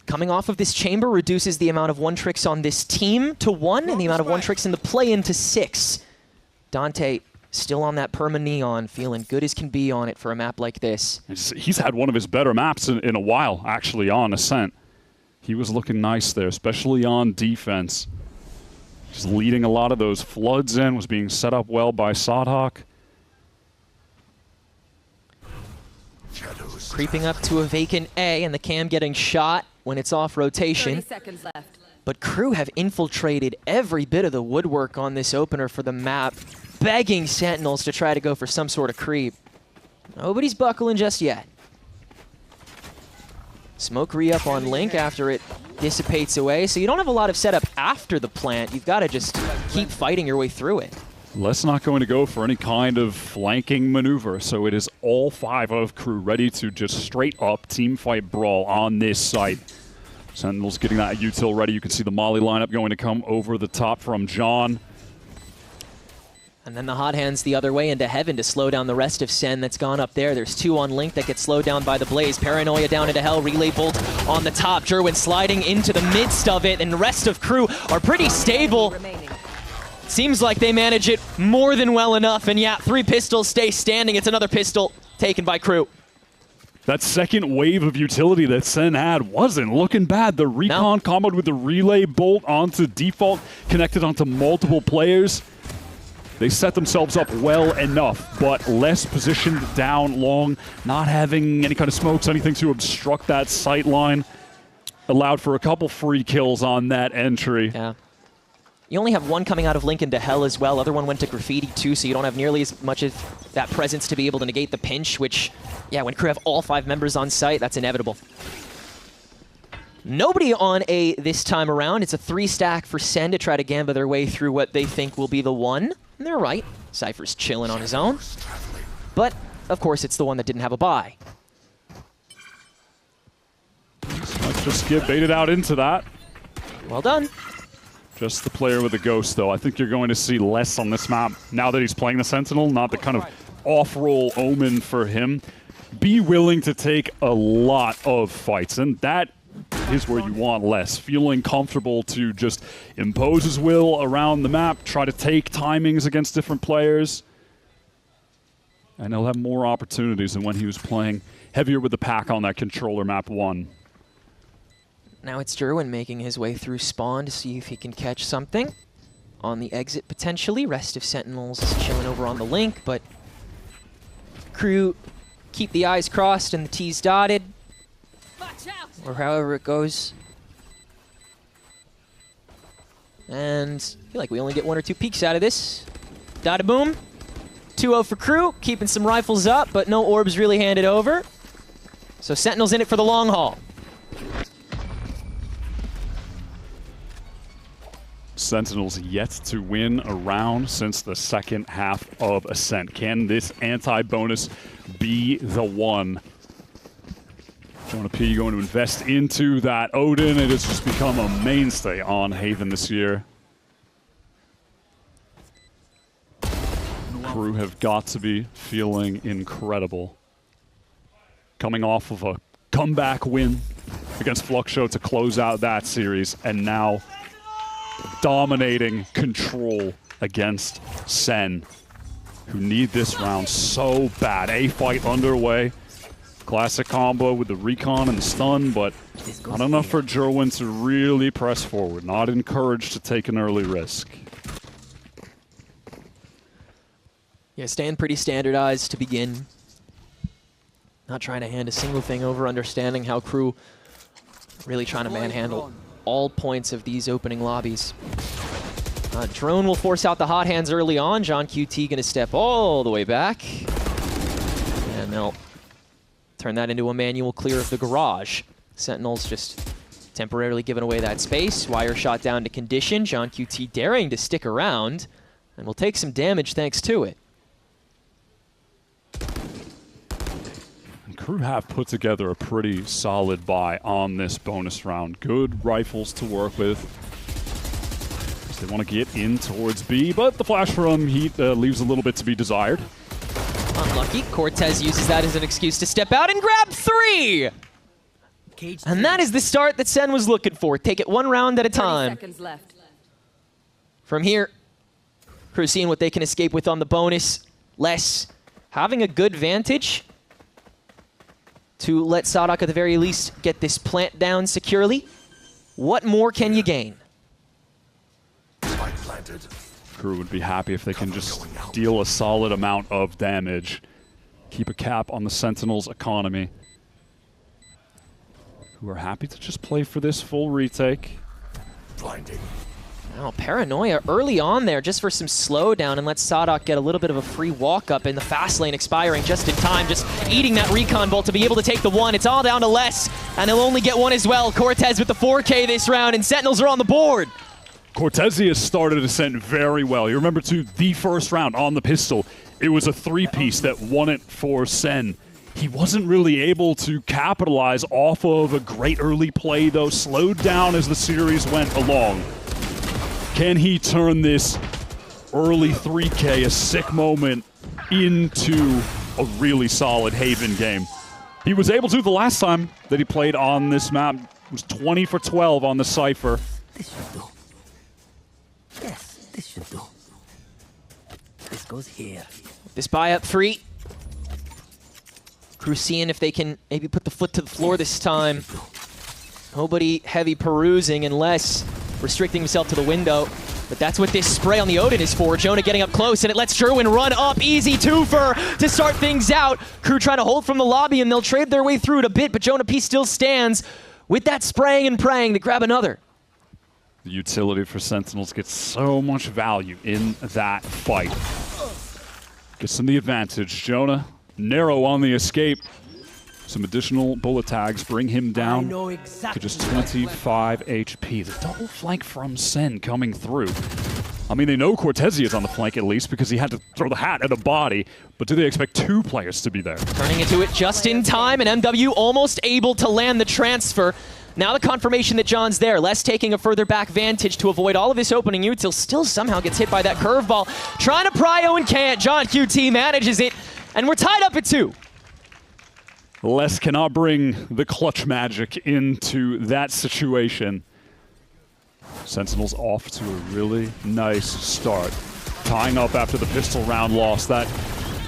coming off of this chamber reduces the amount of 1-tricks on this team to 1, and the amount of 1-tricks in the play-in to 6. Dante still on that perma neon, feeling good as can be on it for a map like this. He's had one of his better maps in a while, actually, on Ascent. He was looking nice there, especially on defense. Just leading a lot of those floods in, was being set up well by Sodhawk. Creeping up to a vacant A, and the cam getting shot when it's off 30 rotation. seconds left. But KRU have infiltrated every bit of the woodwork on this opener for the map, begging Sentinels to try to go for some sort of creep. Nobody's buckling just yet. Smoke re-up on Link after it dissipates away, so you don't have a lot of setup after the plant. You've got to just keep fighting your way through it. Les not going to go for any kind of flanking maneuver, so it is all 5 of KRU ready to just straight up teamfight brawl on this site. Sentinels getting that util ready. You can see the Molly lineup going to come over the top from John. And then the hot hands the other way into heaven to slow down the rest of SEN that's gone up there. There's 2 on Link that get slowed down by the Blaze. Paranoia down into hell, Relay Bolt on the top. Jerwin sliding into the midst of it, and the rest of KRU are pretty stable. Remaining. Seems like they manage it more than well enough, and yeah, 3 pistols stay standing. It's another pistol taken by KRU. That second wave of utility that SEN had wasn't looking bad. The recon comboed with the relay bolt onto default, connected onto multiple players. They set themselves up well enough, but less positioned down long, not having any kind of smokes, anything to obstruct that sight line. Allowed for a couple free kills on that entry. Yeah. You only have 1 coming out of Link into Hell as well. Other one went to Graffiti too, so you don't have nearly as much of that presence to be able to negate the pinch, which, yeah, when KRU have all 5 members on site, that's inevitable. Nobody on A this time around. It's a 3-stack for SEN to try to gambit their way through what they think will be the 1. And they're right. Cypher's chilling on his own. But, of course, it's the one that didn't have a buy. Let's just get baited out into that. Well done. Just the player with the ghost, though. I think you're going to see less on this map now that he's playing the Sentinel, not the kind of off-roll omen for him. Be willing to take a lot of fights, and that is where you want less. Feeling comfortable to just impose his will around the map, try to take timings against different players, and he'll have more opportunities than when he was playing heavier with the pack on that controller map 1. Now it's Jerwin making his way through spawn to see if he can catch something. On the exit, potentially. Rest of Sentinels is chilling over on the Link, but KRU keep the I's crossed and the T's dotted. Or however it goes. And I feel like we only get 1 or 2 peeks out of this. Dada boom. 2-0 for KRU, keeping some rifles up, but no orbs really handed over. So Sentinels in it for the long haul. Sentinels yet to win a round since the second half of Ascent. Can this anti-bonus be the one? Jonah P going to invest into that Odin. It has just become a mainstay on Haven this year. KRU have got to be feeling incredible. Coming off of a comeback win against Fluxo to close out that series, and now dominating control against SEN, who need this round so bad. A fight underway. Classic combo with the recon and the stun, but not enough for Jerwin to really press forward. Not encouraged to take an early risk. Yeah, staying pretty standardized to begin. Not trying to hand a single thing over, understanding how KRU really trying to manhandle all points of these opening lobbies. Drone will force out the hot hands early on. John QT going to step all the way back. And they'll turn that into a manual clear of the garage. Sentinels just temporarily giving away that space. Wire shot down to condition. John QT daring to stick around. And will take some damage thanks to it. KRU have put together a pretty solid buy on this bonus round. Good rifles to work with. They want to get in towards B, but the flash from Heat leaves a little bit to be desired. Unlucky. Cortez uses that as an excuse to step out and grab 3! And that is the start that SEN was looking for. Take it 1 round at a 30 time. seconds left. From here, Crew seeing what they can escape with on the bonus. Les having a good vantage to let Sadak at the very least get this plant down securely. What more can you gain? Crew would be happy if they can just deal a solid amount of damage. Keep a cap on the Sentinel's economy. Who are happy to just play for this full retake. Now, Paranoia early on there just for some slowdown and let Sadak get a little bit of a free walk up in the fast lane expiring just in time, just eating that recon bolt to be able to take the one. It's all down to Les, and he'll only get one as well. Cortez with the 4K this round, and Sentinels are on the board. Cortezia started Ascent very well. You remember too, the first round on the pistol, it was a three-piece that won it for Sen. He wasn't really able to capitalize off of a great early play though, slowed down as the series went along. Can he turn this early 3K, a sick moment, into a really solid Haven game? He was able to the last time that he played on this map. It was 20 for 12 on the Cypher. This should do. Yes, this should do. This goes here. This buy up free. Crew seeing if they can maybe put the foot to the floor this time. Nobody heavy perusing unless restricting himself to the window. But that's what this spray on the Odin is for. Jonah getting up close, and it lets Jerwin run up. Easy twofer to start things out. Crew trying to hold from the lobby, and they'll trade their way through it a bit, but Jonah P still stands with that spraying and praying to grab another. The utility for Sentinels gets so much value in that fight. Gets them the advantage. Jonah, narrow on the escape. Some additional bullet tags bring him down to just 25 HP. The double flank from Sen coming through. I mean, they know Cortezia is on the flank at least because he had to throw the hat at a body, but do they expect two players to be there? Turning into it just in time, and MW almost able to land the transfer. Now the confirmation that John's there. Les taking a further back vantage to avoid all of this opening util. Still somehow gets hit by that curveball. Trying to prio and can't. John QT manages it, and we're tied up at 2. Les cannot bring the clutch magic into that situation. Sentinels off to a really nice start. Tying up after the pistol round loss. That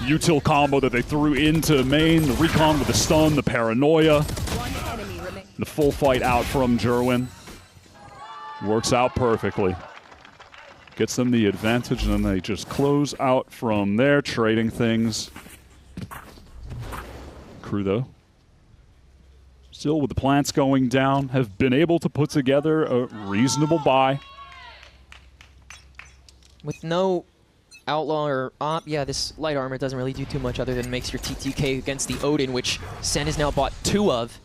util combo that they threw into main, the recon with the stun, the paranoia. The full fight out from Jerwin. Works out perfectly. Gets them the advantage, and then they just close out from there, trading things. Crew, though, still with the plants going down, have been able to put together a reasonable buy. With no outlaw or op, yeah, this light armor doesn't really do too much other than makes your TTK against the Odin, which Sen has now bought 2 of.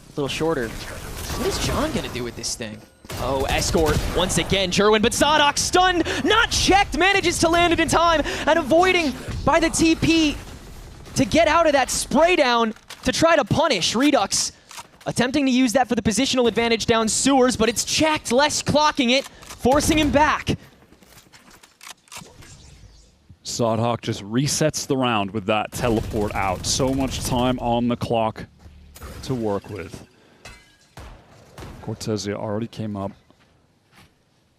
A little shorter. What is John gonna do with this thing? Oh, escort once again, Jerwin, but Sadak stunned, not checked, manages to land it in time, and avoiding by the TP to get out of that spray down to try to punish Redux. Attempting to use that for the positional advantage down sewers, but it's checked, Les clocking it, forcing him back. Sadak just resets the round with that teleport out. So much time on the clock to work with. Cortezia already came up.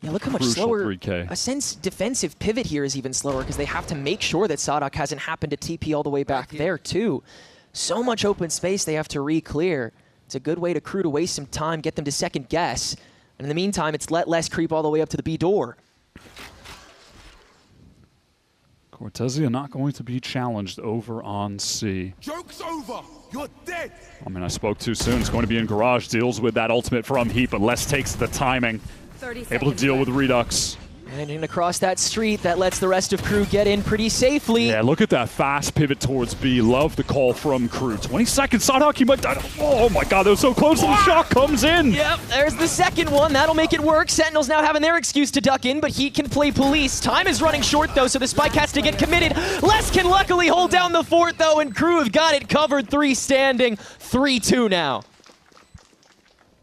Yeah, look how much Crucial slower. 3K. Ascent's defensive pivot here is even slower because they have to make sure that Sadak hasn't happened to TP all the way back there too. So much open space they have to re-clear. It's a good way to Crew to waste some time, get them to second guess. And in the meantime, it's let Les creep all the way up to the B door. Cortezia not going to be challenged over on C. Joke's over! You're dead! I mean, I spoke too soon. It's going to be in garage. Deals with that ultimate from Heat, but Les takes the timing. Able to deal with Redux. And in across that street, that lets the rest of Crew get in pretty safely. Yeah, look at that fast pivot towards B. Love the call from Crew. 20 seconds, Sadak, he might die. Oh my god, that was so close, and the shot comes in. Yep, there's the second one. That'll make it work. Sentinels now having their excuse to duck in, but Heat can play police. Time is running short, though, so the spike has to get committed. Les can luckily hold down the fort, though, and Crew have got it covered. 3 standing, 3-2 now.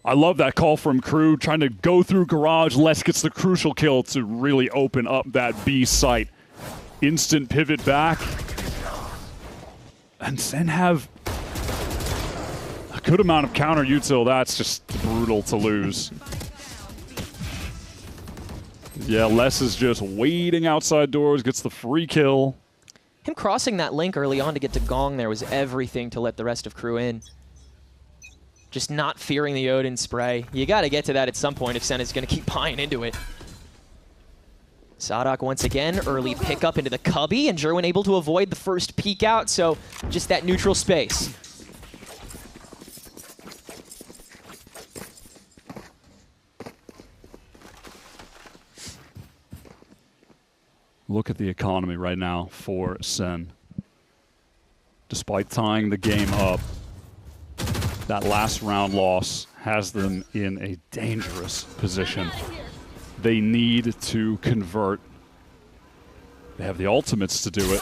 I love that call from Crew, trying to go through garage. Les gets the crucial kill to really open up that B site. Instant pivot back. And Sen have a good amount of counter util. That's just brutal to lose. Yeah, Les is just waiting outside doors, gets the free kill. Him crossing that link early on to get to Gong there was everything to let the rest of crew in. Just not fearing the Odin spray. You got to get to that at some point if Sen is going to keep buying into it. Sadok once again, early pickup into the cubby, and Jerwin able to avoid the first peek out, so just that neutral space. Look at the economy right now for Sen. Despite tying the game up, that last round loss has them in a dangerous position. They need to convert. They have the ultimates to do it.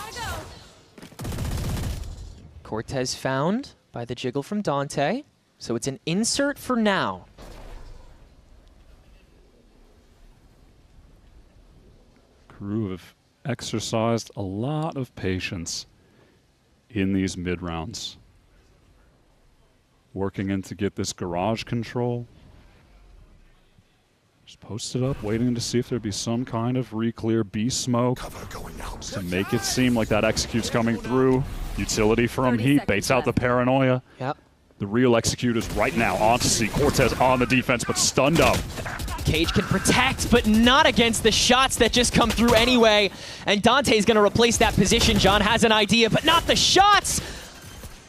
Cortez found by the jiggle from Dante, so it's an insert for now. KRU have exercised a lot of patience in these mid rounds. Working in to get this garage control. Just posted up, waiting to see if there'd be some kind of re-clear B smoke. Just to make it seem like that execute's coming through. Utility from Heat, baits out the paranoia. Yep. The real execute is right now on to see Cortez on the defense, but stunned up. Cage can protect, but not against the shots that just come through anyway. And Dante's going to replace that position. John has an idea, but not the shots.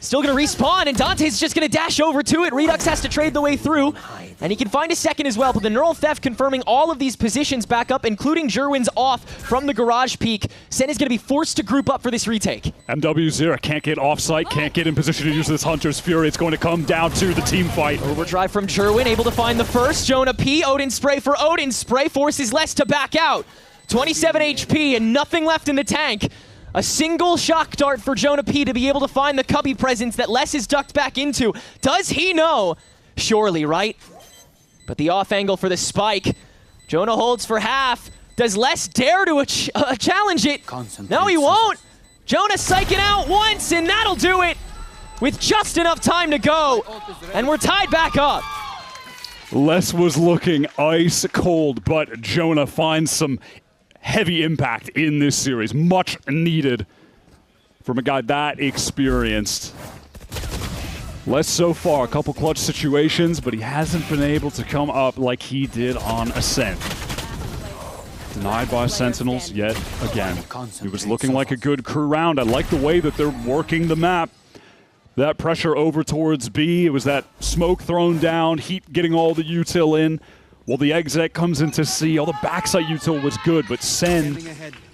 Still going to respawn, and Dante's just going to dash over to it. Redux has to trade the way through, and he can find a second as well. But the Neural Theft confirming all of these positions back up, including Jerwin's off from the garage peak. Sen is going to be forced to group up for this retake. MW0 can't get offsite, can't get in position to use this Hunter's Fury. It's going to come down to the team fight. Overdrive from Jerwin, able to find the first. Jonah P, Odin spray for Odin spray, forces Les to back out. 27 HP and nothing left in the tank. A single shock dart for Jonah P to be able to find the cubby presence that Les is ducked back into. Does he know? Surely, right? But the off angle for the spike. Jonah holds for half. Does Les dare to challenge it? No, he won't. Jonah psyching out once, and that'll do it. With just enough time to go. And we're tied back up. Les was looking ice cold, but Jonah finds some heavy impact in this series. Much needed from a guy that experienced. Les so far, a couple clutch situations, but he hasn't been able to come up like he did on Ascent. Denied by Sentinels yet again. It was looking like a good crew round. I like the way that they're working the map. That pressure over towards B, it was that smoke thrown down, Heat getting all the util in. Well, the exec comes into C. All the backside util was good, but Sen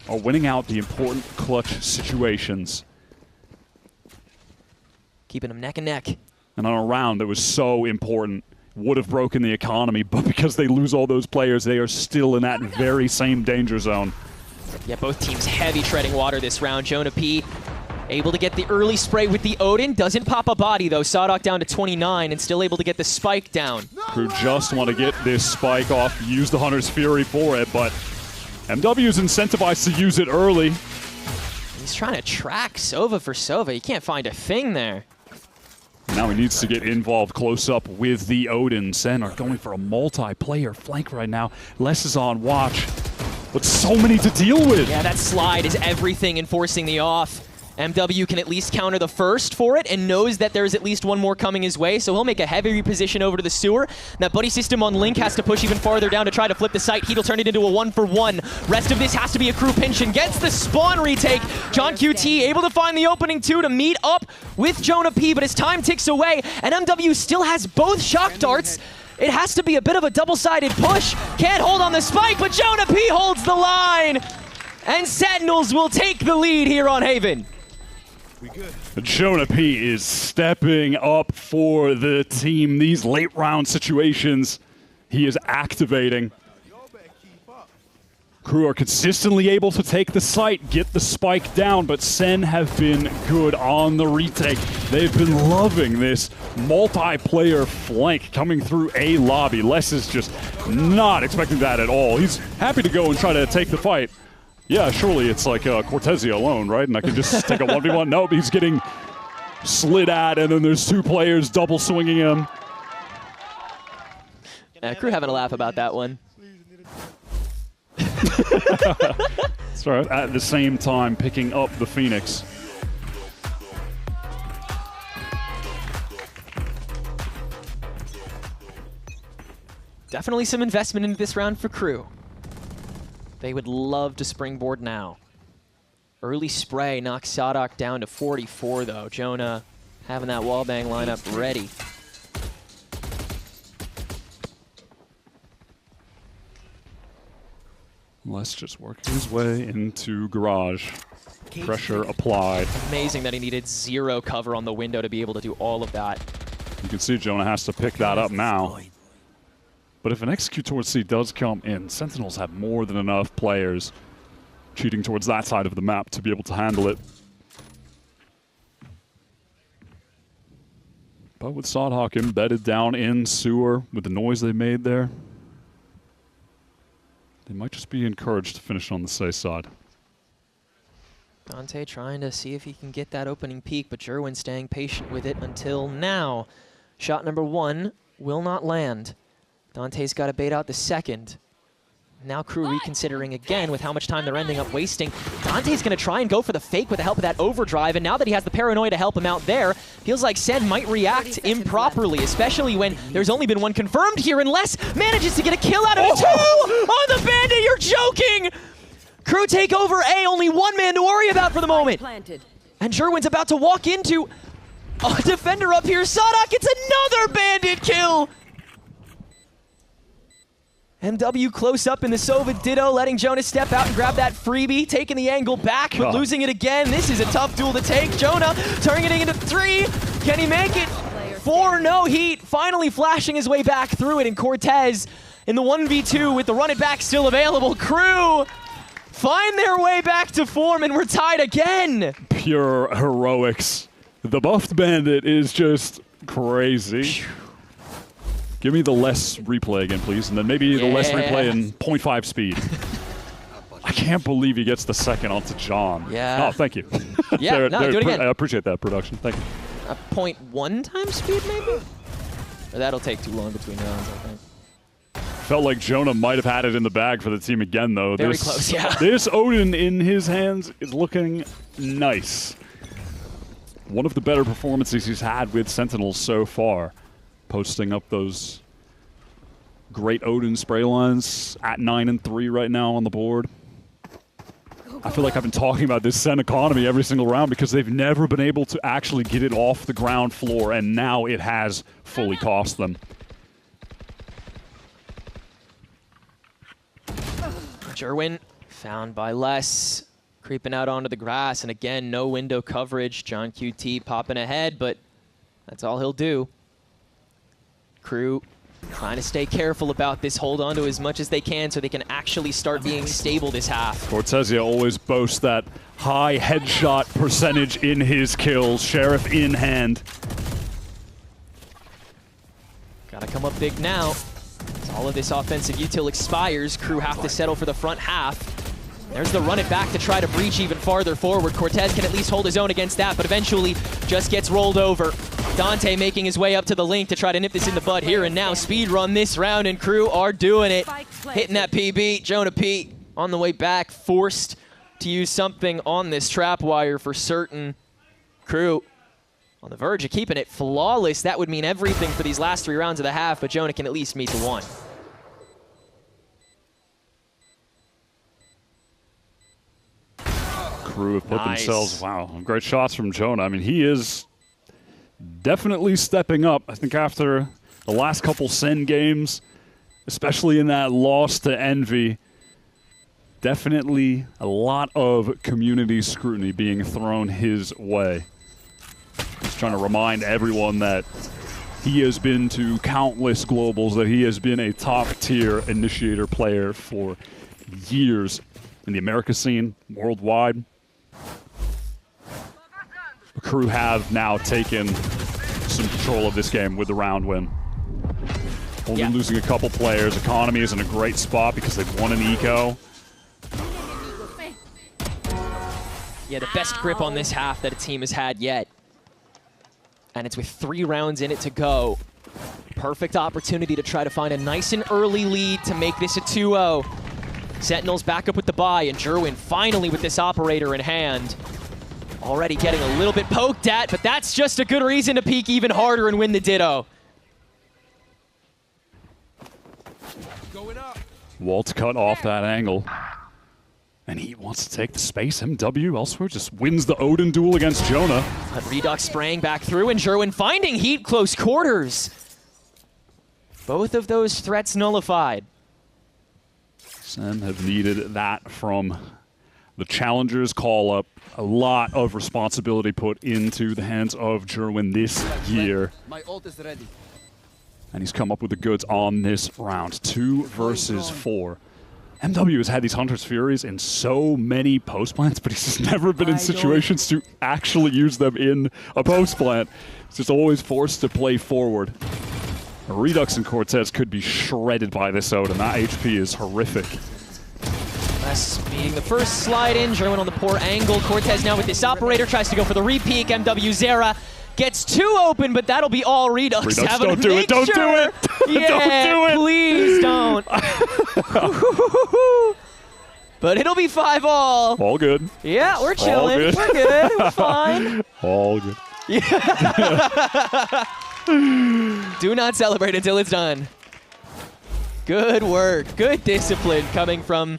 are winning out the important clutch situations. Keeping them neck and neck. And on a round that was so important, would have broken the economy, but because they lose all those players, they are still in that very same danger zone. Yeah, both teams heavy treading water this round. Jonah P able to get the early spray with the Odin. Doesn't pop a body, though. Sadok down to 29 and still able to get the spike down. KRU just want to get this spike off, use the Hunter's Fury for it, but MW is incentivized to use it early. He's trying to track Sova for Sova. He can't find a thing there. Now he needs to get involved close up with the Odin. Sen are going for a multiplayer flank right now. Les is on watch, but so many to deal with. Yeah, that slide is everything in forcing the off. MW can at least counter the first for it and knows that there's at least one more coming his way, so he'll make a heavy reposition over to the sewer. That buddy system on Link has to push even farther down to try to flip the site. Heat'll turn it into a 1-for-1. Rest of this has to be a crew pinch and gets the spawn retake. John QT able to find the opening two to meet up with Jonah P, but as time ticks away, and MW still has both shock darts. It has to be a bit of a double-sided push. Can't hold on the spike, but Jonah P holds the line. And Sentinels will take the lead here on Haven. Jonah P is stepping up for the team. These late round situations, he is activating. KRU are consistently able to take the site, get the spike down, but Sen have been good on the retake. They've been loving this multiplayer flank coming through A lobby. Les is just not expecting that at all. He's happy to go and try to take the fight. Yeah, surely it's like Cortezia alone, right? And I can just take a 1v1. Nope, he's getting slid at, and then there's two players double swinging him. KRU having a laugh about that one. Sorry, at the same time picking up the Phoenix. Definitely some investment into this round for KRU. They would love to springboard now. Early spray knocks Sadak down to 44, though. Jonah having that wallbang lineup ready. Let's just work his way into garage. Pressure applied. Amazing that he needed 0 cover on the window to be able to do all of that. You can see Jonah has to pick that up now. But if an execute towards C does come in, Sentinels have more than enough players cheating towards that side of the map to be able to handle it. But with Sodhawk embedded down in sewer with the noise they made there, they might just be encouraged to finish on the safe side. Dante trying to see if he can get that opening peek, but Jerwin staying patient with it until now. Shot number 1 will not land. Dante's got to bait out the second. Now KRU reconsidering again with how much time they're ending up wasting. Dante's going to try and go for the fake with the help of that overdrive, and now that he has the paranoia to help him out there, feels like SEN might react improperly, especially when there's only been 1 confirmed here, unless manages to get a kill out of it. 2 on the Bandit, you're joking! KRU take over A, only 1 man to worry about for the moment. And Jerwin's about to walk into a defender up here. Sadak gets another Bandit kill! MW close up in the Sova Ditto, letting Jonah step out and grab that freebie, taking the angle back, but losing it again. This is a tough duel to take. Jonah turning it into 3. Can he make it? 4, no heat. Finally flashing his way back through it, and Cortez in the 1v2 with the run it back still available. KRU find their way back to form, and we're tied again. Pure heroics. The buffed Bandit is just crazy. Give me the less replay again, please, and then maybe the less replay in 0.5 speed. I can't believe he gets the second onto John. Yeah. Oh, thank you. Yeah, do it again. I appreciate that, production. Thank you. 0.1 times speed, maybe? Or that'll take too long between rounds, I think. Felt like Jonah might have had it in the bag for the team again, though. Very close, yeah. This Odin in his hands is looking nice. One of the better performances he's had with Sentinels so far. Posting up those great Odin spray lines at 9 and 3 right now on the board. I feel like I've been talking about this SEN economy every single round because they've never been able to actually get it off the ground floor, and now it has fully cost them. Jerwin found by Les, creeping out onto the grass, and again, no window coverage. John QT popping ahead, but that's all he'll do. KRU trying to stay careful about this, hold on to as much as they can so they can actually start being stable this half. Cortezia always boasts that high headshot percentage in his kills. Sheriff in hand. Gotta come up big now. As all of this offensive util expires, KRU have to settle for the front half. There's the run it back to try to breach even farther forward. Cortez can at least hold his own against that, but eventually just gets rolled over. Dante making his way up to the link to try to nip this in the bud here and now. Speed run this round, and KRU are doing it. Hitting that PB. Jonah P on the way back, forced to use something on this trap wire for certain. KRU on the verge of keeping it flawless. That would mean everything for these last 3 rounds of the half, but Jonah can at least meet the 1. KRU have put themselves, wow, great shots from Jonah. I mean, he is definitely stepping up. I think after the last couple SEN games, especially in that loss to Envy, definitely a lot of community scrutiny being thrown his way. Just trying to remind everyone that he has been to countless globals, that he has been a top-tier initiator player for years in the America scene, worldwide. The KRU have now taken some control of this game with the round win. Only losing a couple players. Economy is in a great spot because they've won an eco. Yeah, the best grip on this half that a team has had yet. And it's with 3 rounds in it to go. Perfect opportunity to try to find a nice and early lead to make this a 2-0. Sentinels back up with the buy, and Jerwin finally with this operator in hand. Already getting a little bit poked at, but that's just a good reason to peek even harder and win the Ditto. Walt's cut off that angle. And he wants to take the space. MW elsewhere just wins the Odin duel against Jonah. But Redux spraying back through, and Jerwin finding Heat close quarters. Both of those threats nullified. SEN have needed that from the challengers call up. A lot of responsibility put into the hands of Jerwin this year. My ult is ready. And he's come up with the goods on this round. 2 versus 4. MW has had these Hunter's Furies in so many post plants, but he's just never been in situations to actually use them in a post plant. He's just always forced to play forward. Redux and Cortez could be shredded by this Odin. That HP is horrific. Less meeting the first slide in. Jerwin on the poor angle. Cortez now with this operator. Tries to go for the repeat. MW Zera gets 2 open, but that'll be all Redux. Redux, don't do it. Don't do it. Yeah, don't do it. Please don't. But it'll be 5-all. All good. Yeah, we're chilling. Good. We're good. We're fine. All good. Do not celebrate until it's done. Good work. Good discipline coming from...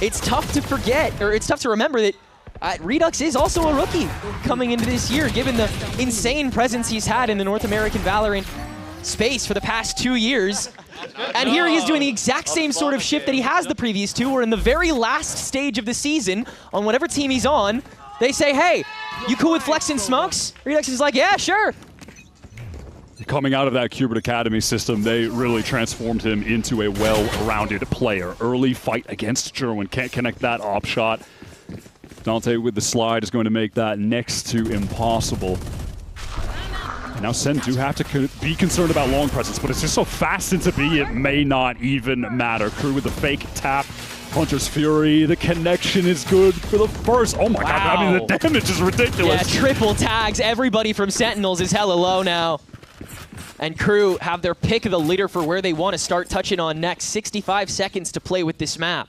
It's tough to forget, or it's tough to remember that Redux is also a rookie coming into this year, given the insane presence he's had in the North American Valorant space for the past 2 years. And here he is doing the exact same sort of shift that he has the previous 2, where in the very last stage of the season, on whatever team he's on, they say, hey, you cool with flexing smokes? Redux is like, yeah, sure. Coming out of that Qubert Academy system, they really transformed him into a well-rounded player. Early fight against Jerwin, can't connect that op shot. Dante with the slide is going to make that next to impossible. And now SEN do have to be concerned about long presence, but it's just so fast into B, it may not even matter. KRU with the fake tap, Hunter's Fury, the connection is good for the first. Oh my god, I mean the damage is ridiculous. Yeah, triple tags, everybody from Sentinels is hella low now. And KRU have their pick of the litter for where they want to start touching on next. 65 seconds to play with this map.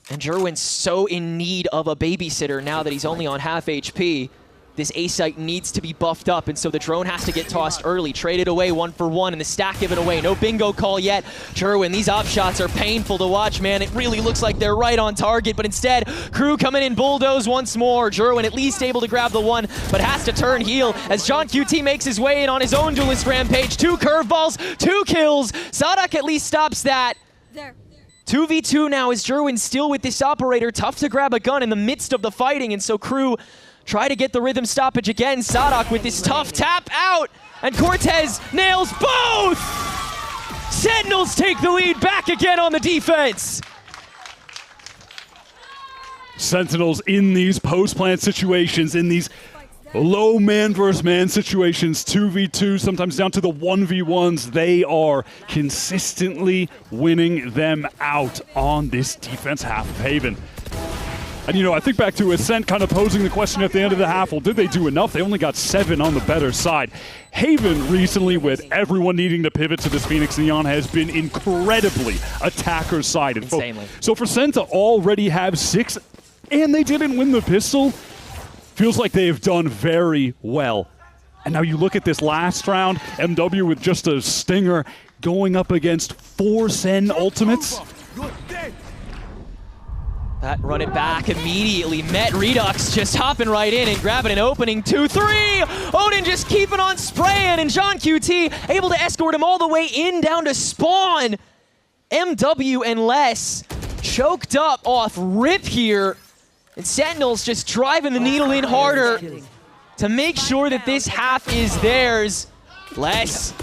And Jerwin's so in need of a babysitter now that he's only on half HP. This A-site needs to be buffed up, and so the drone has to get tossed early. Traded away 1 for 1, and the stack given away. No bingo call yet. Jerwin, these op shots are painful to watch, man. It really looks like they're right on target, but instead, KRU coming in bulldoze once more. Jerwin at least able to grab the 1, but has to turn heel as John QT makes his way in on his own duelist rampage. 2 curveballs, 2 kills. Sadak at least stops that. 2v2 now as Jerwin still with this operator. Tough to grab a gun in the midst of the fighting, and so KRU try to get the rhythm stoppage again. Sadak with this tough tap out, and Cortez nails both! Sentinels take the lead back again on the defense. Sentinels in these post-plant situations, in these low man versus man situations, 2v2, sometimes down to the 1v1s, they are consistently winning them out on this defense half of Haven. And, you know, I think back to Ascent kind of posing the question at the end of the half, well, did they do enough? They only got 7 on the better side. Haven recently, with everyone needing to pivot to this Phoenix Neon, has been incredibly attacker-sided. Insanely. So for Sen to already have 6, and they didn't win the pistol, feels like they have done very well. And now you look at this last round, MW with just a stinger going up against 4 Sen ultimates. That run it back immediately met Redux just hopping right in and grabbing an opening. 2-3! Odin just keeping on spraying, and John QT able to escort him all the way in down to spawn. MW and Les choked up off rip here. And Sentinels just driving the needle in harder to make sure that this half is theirs. Les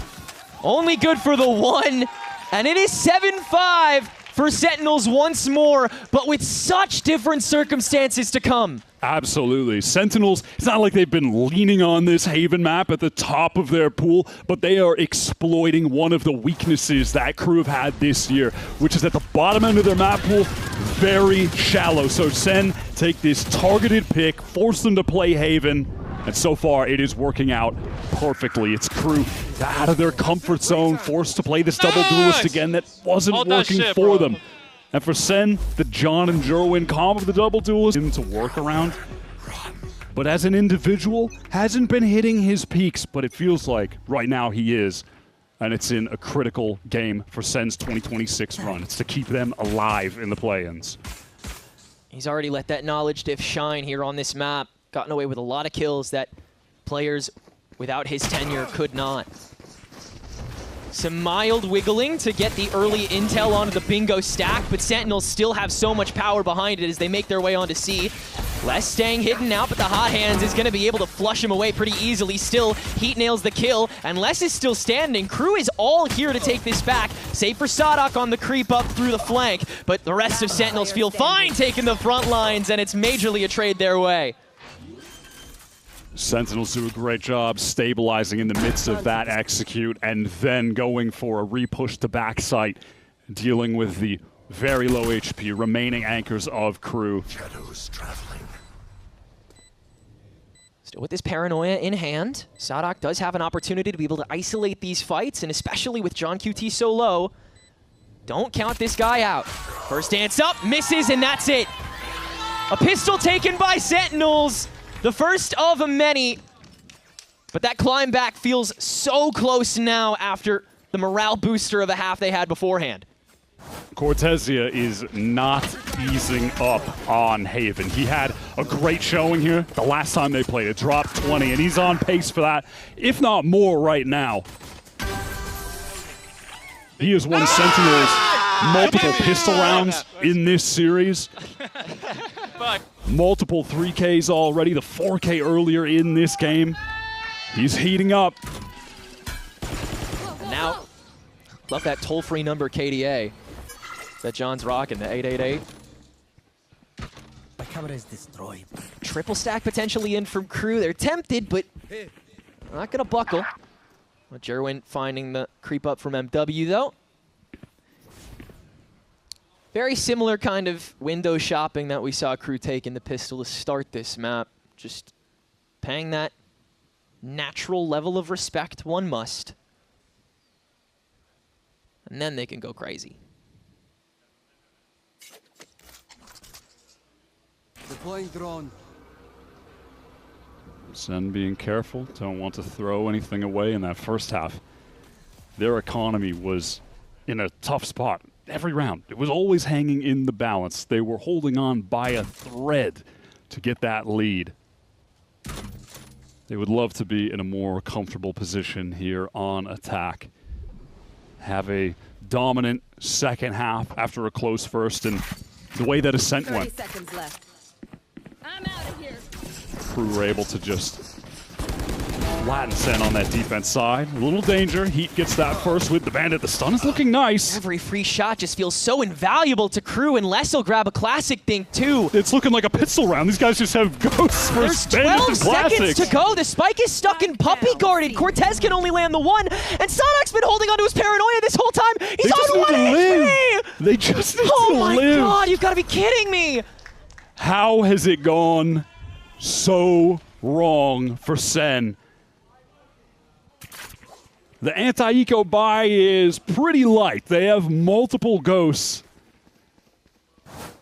only good for the 1, and it is 7-5. For Sentinels once more, but with such different circumstances to come. Absolutely. Sentinels, it's not like they've been leaning on this Haven map at the top of their pool, but they are exploiting one of the weaknesses that KRU have had this year, which is at the bottom end of their map pool, very shallow. So Sen take this targeted pick, force them to play Haven, and so far it is working out perfectly. It's KRU out of their comfort zone, forced to play this double duelist again that wasn't working for them. And for SEN, the John and Jerwin combo of the double duel is to work around. But as an individual, hasn't been hitting his peaks, but it feels like right now he is. And it's in a critical game for SEN's 2026 run. It's to keep them alive in the play-ins. He's already let that knowledge diff shine here on this map. Gotten away with a lot of kills that players without his tenure could not. Some mild wiggling to get the early intel onto the bingo stack, but Sentinels still have so much power behind it as they make their way onto C. Les staying hidden now, but the hot hands is going to be able to flush him away pretty easily. Still, Heat nails the kill, and Les is still standing. KRU is all here to take this back, save for Sadak on the creep up through the flank, but the rest of Sentinels feel fine taking the front lines, and it's majorly a trade their way. Sentinels do a great job stabilizing in the midst of that execute and then going for a repush to backside, dealing with the very low HP remaining anchors of KRU. Shadows traveling. Still with this paranoia in hand, Sadak does have an opportunity to be able to isolate these fights, and especially with John QT so low, don't count this guy out. First dance up, misses, and that's it. A pistol taken by Sentinels. The first of many, but that climb back feels so close now after the morale booster of a half they had beforehand. Cortezia is not easing up on Haven. He had a great showing here the last time they played. It dropped 20, and he's on pace for that, if not more right now. He has won Sentinels multiple pistol rounds in this series. Multiple 3Ks already, the 4K earlier in this game. He's heating up. And now, love that toll-free number KDA that John's rocking, the 888. My camera is destroyed. Triple stack potentially in from KRU. They're tempted, but not gonna buckle. Well, Jerwin finding the creep up from MW though. Very similar kind of window shopping that we saw KRU take in the pistol to start this map. Just paying that natural level of respect one must. And then they can go crazy. Deploying drone. SEN being careful, don't want to throw anything away in that first half. Their economy was in a tough spot every round. It was always hanging in the balance. They were holding on by a thread to get that lead. They would love to be in a more comfortable position here on attack. Have a dominant second half after a close first, and the way that Ascent 30 went, seconds left. I'm out of here. KRU were able to just flatten SEN on that defense side. A little danger. Heat gets that first with the bandit. The stun is looking nice. Every free shot just feels so invaluable to KRU, and Les will grab a classic thing too. It's looking like a pistol round. These guys just have ghosts for There's bandits 12 and seconds classics. to go. The spike is stuck in puppy guarded. Cortez can only land the one, and Sadak's been holding onto his paranoia this whole time. He's on 1 HP. They just need Oh to my live. god, you've got to be kidding me. How has it gone so wrong for SEN? The anti-eco buy is pretty light. They have multiple ghosts.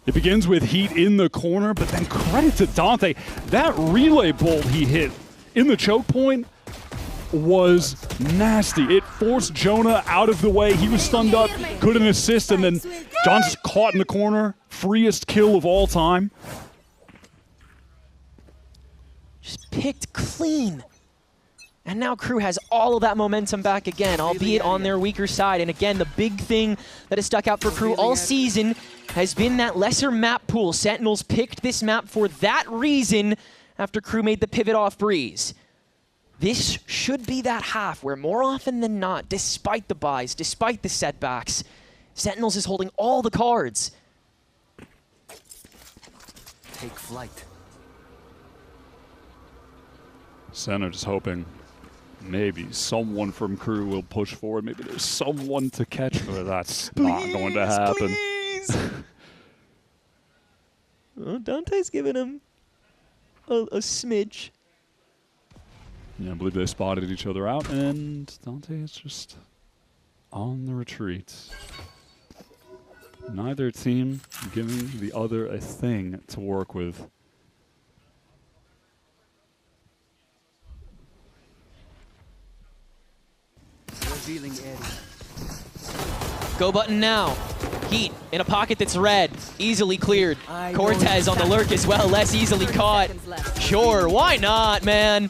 It begins with Heat in the corner, but then credit to Dante. That relay bolt he hit in the choke point was nasty. It forced Jonah out of the way. He was stunned up, couldn't assist, and then John's just caught in the corner. Freest kill of all time. Just picked clean. And now KRU has all of that momentum back again, albeit on their weaker side. And again, the big thing that has stuck out for KRU all season has been that lesser map pool. Sentinels picked this map for that reason after KRU made the pivot off Breeze. This should be that half where more often than not, despite the buys, despite the setbacks, Sentinels is holding all the cards. Take flight. SEN are just hoping maybe someone from KRU will push forward. Maybe there's someone to catch, but that's not going to happen. Oh, Dante's giving him a smidge. Yeah, I believe they spotted each other out, and Dante is just on the retreat. Neither team giving the other a thing to work with. Revealing area. Go button now. Heat in a pocket that's red. Easily cleared. Cortez on the lurk as well. Less easily caught. Sure, why not, man?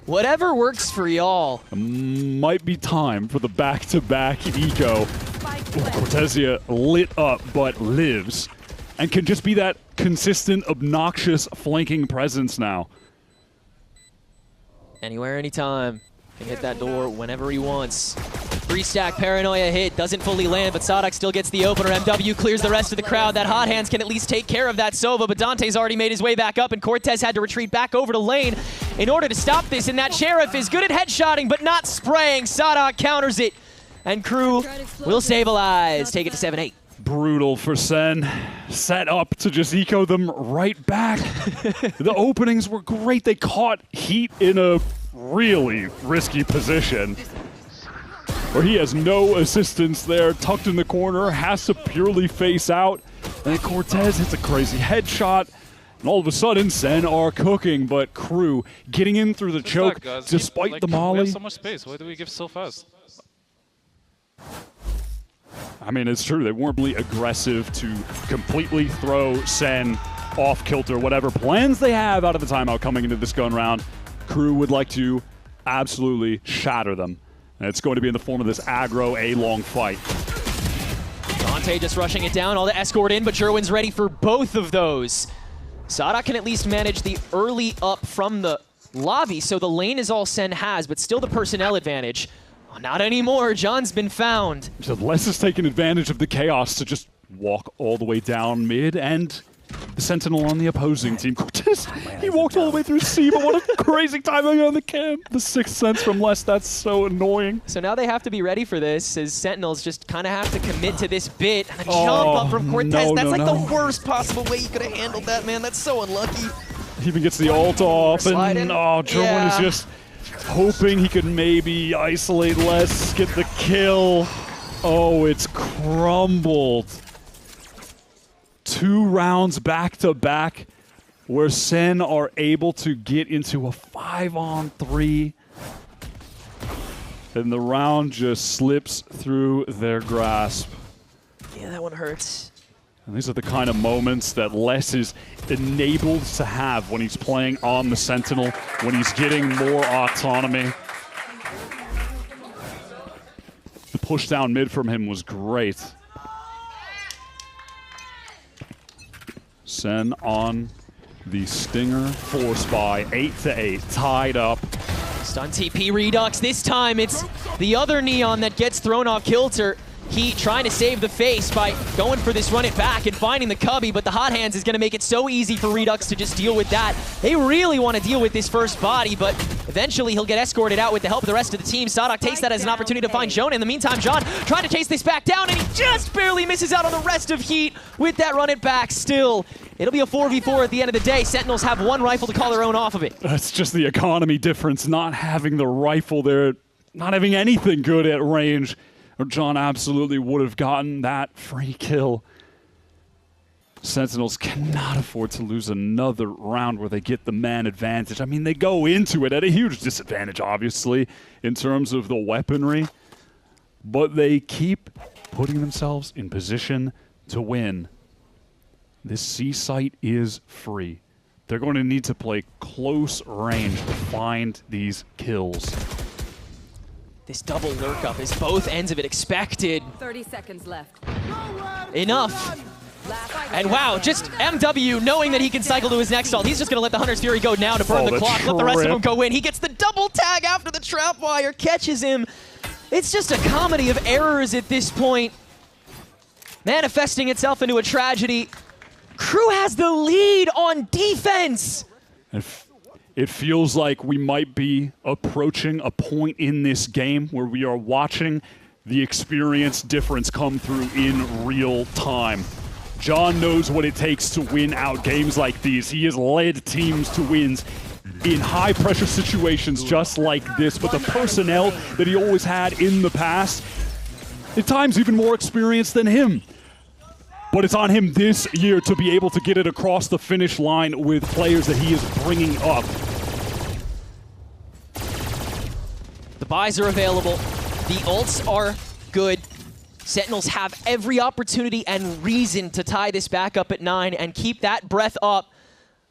Whatever works for y'all. Might be time for the back-to-back eco. Cortezia lit up but lives and can just be that consistent, obnoxious flanking presence now. Anywhere, anytime. Can hit that door whenever he wants. 3-stack Paranoia hit, doesn't fully land, but Sadak still gets the opener. MW clears the rest of the crowd. That Hot Hands can at least take care of that Sova, but Dante's already made his way back up, and Cortez had to retreat back over to lane in order to stop this, and that Sheriff is good at headshotting, but not spraying. Sadak counters it, and Crew will stabilize. Take it to 7-8. Brutal for Sen. Set up to just eco them right back. The openings were great. They caught Heat in a really risky position where he has no assistance there, tucked in the corner, has to purely face out. And then Cortez hits a crazy headshot, and all of a sudden Sen are cooking, but Crew getting in through the choke despite the molly. We have so much space. Why do we give so fast? I mean, it's true. They weren't really aggressive to completely throw Sen off kilter. Whatever plans they have out of the timeout coming into this gun round, Crew would like to absolutely shatter them. And it's going to be in the form of this aggro A-long fight. Dante just rushing it down, all the escort in, but Jerwin's ready for both of those. Sadak can at least manage the early up from the lobby, so the lane is all Sen has, but still the personnel advantage. Oh, not anymore. John's been found. So Les is taking advantage of the chaos to just walk all the way down mid, and the Sentinel on the opposing team. Cortez, he walked all the way through C, but what a crazy timing on the camp. The Sixth Sense from Les, that's so annoying. So now they have to be ready for this, as Sentinels just kind of have to commit to this bit. And a jump up from Cortez, that's like the worst possible way you could have handled that, man. That's so unlucky. He even gets the ult off, and Jerwin is Yeah. just hoping he could maybe isolate Les, get the kill. Oh, it's crumbled. 2 rounds back-to-back where Sen are able to get into a 5-on-3. And the round just slips through their grasp. Yeah, that one hurts. And these are the kind of moments that Les is enabled to have when he's playing on the Sentinel, when he's getting more autonomy. The push down mid from him was great. Sen on the Stinger force by 8-8, tied up. Stun TP Redux. This time it's the other Neon that gets thrown off kilter. Heat trying to save the face by going for this run it back and finding the cubby, but the Hot Hands is going to make it so easy for Redux to just deal with that. They really want to deal with this first body, but eventually he'll get escorted out with the help of the rest of the team. Sadak takes that as an opportunity to find Jonah. In the meantime, John trying to chase this back down, and he just barely misses out on the rest of Heat with that run it back. Still, it'll be a 4v4 at the end of the day. Sentinels have one rifle to call their own off of it. That's just the economy difference, not having the rifle there, not having anything good at range. Or John absolutely would have gotten that free kill. Sentinels cannot afford to lose another round where they get the man advantage. I mean, they go into it at a huge disadvantage, obviously, in terms of the weaponry. But they keep putting themselves in position to win. This C site is free. They're going to need to play close range to find these kills. This double lurk up is both ends of it expected. 30 seconds left. Enough. And wow, just MW knowing that he can cycle to his next ult. He's just going to let the Hunter's Fury go now to burn the clock, let the rest of them go in. He gets the double tag after the trap wire, catches him. It's just a comedy of errors at this point, manifesting itself into a tragedy. Crew has the lead on defense. It feels like we might be approaching a point in this game where we are watching the experience difference come through in real time. John knows what it takes to win out games like these. He has led teams to wins in high-pressure situations just like this, but the personnel that he always had in the past, at times even more experienced than him. But it's on him this year to be able to get it across the finish line with players that he is bringing up. The buys are available. The ults are good. Sentinels have every opportunity and reason to tie this back up at 9 and keep that breath up.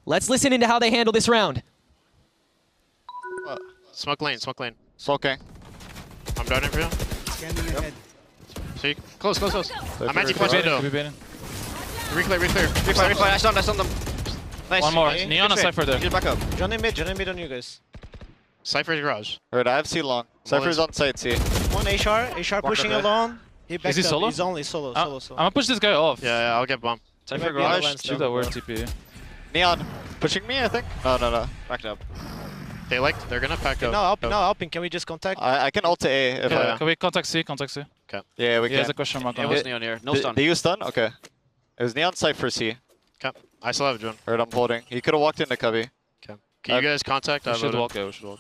Let's listen into how they handle this round. Smoke lane, smoke lane. Smoking. I'm darting for you. Scanning ahead. See? Close. I'm anti-flash window. Reclear. Replay. I stunned them. Nice. One more. Okay. Neon and Cypher there. Get back up. John in mid on you guys. Cypher's garage. Alright, I have C long. Cypher's on site C. One HR pushing alone. He backed he up. solo? He's only solo. I'm gonna push this guy off. Yeah, I'll get bomb. Cypher garage. Shoot that word TP. Neon. Pushing me, I think? No. Backed up. They're gonna pack up. No, Alpin, can we just contact? I can ult to A if Yeah. Can we contact C? Okay. Yeah, we He has can. a question mark on It was it. Neon here. No stun. Did you stun? Okay. It was Neon Cypher C. Okay. I still have a drone. Alright, I'm holding. He could have walked into Cubby. Okay. Can you guys contact? We I have should a- walk. Yeah, we should walk.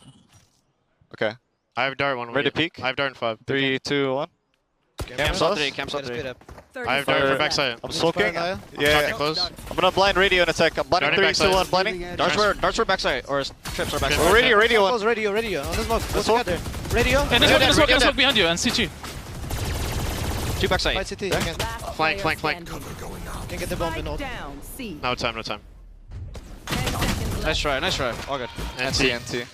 Okay. I have dart one. Ready to peek? I have dart in 5. 3, 2, 1. Cam saw 3. Cam Get a speed up. I have dart for backside. I'm smoking. Fire, Yeah. Close. I'm gonna blind radio in a sec. I'm blinding Darting 3, 2, 1, backside. blinding. Darts were backside, or trips were backside. Oh, radio one. Close radio. On the smoke. Go Let's walk. together. Radio. And there's smoke behind you, and CT. 2 backside. Fight CT. Flank. Can get the bomb in ult. Down. C. No time. 10 seconds left. Nice try. All good. NT.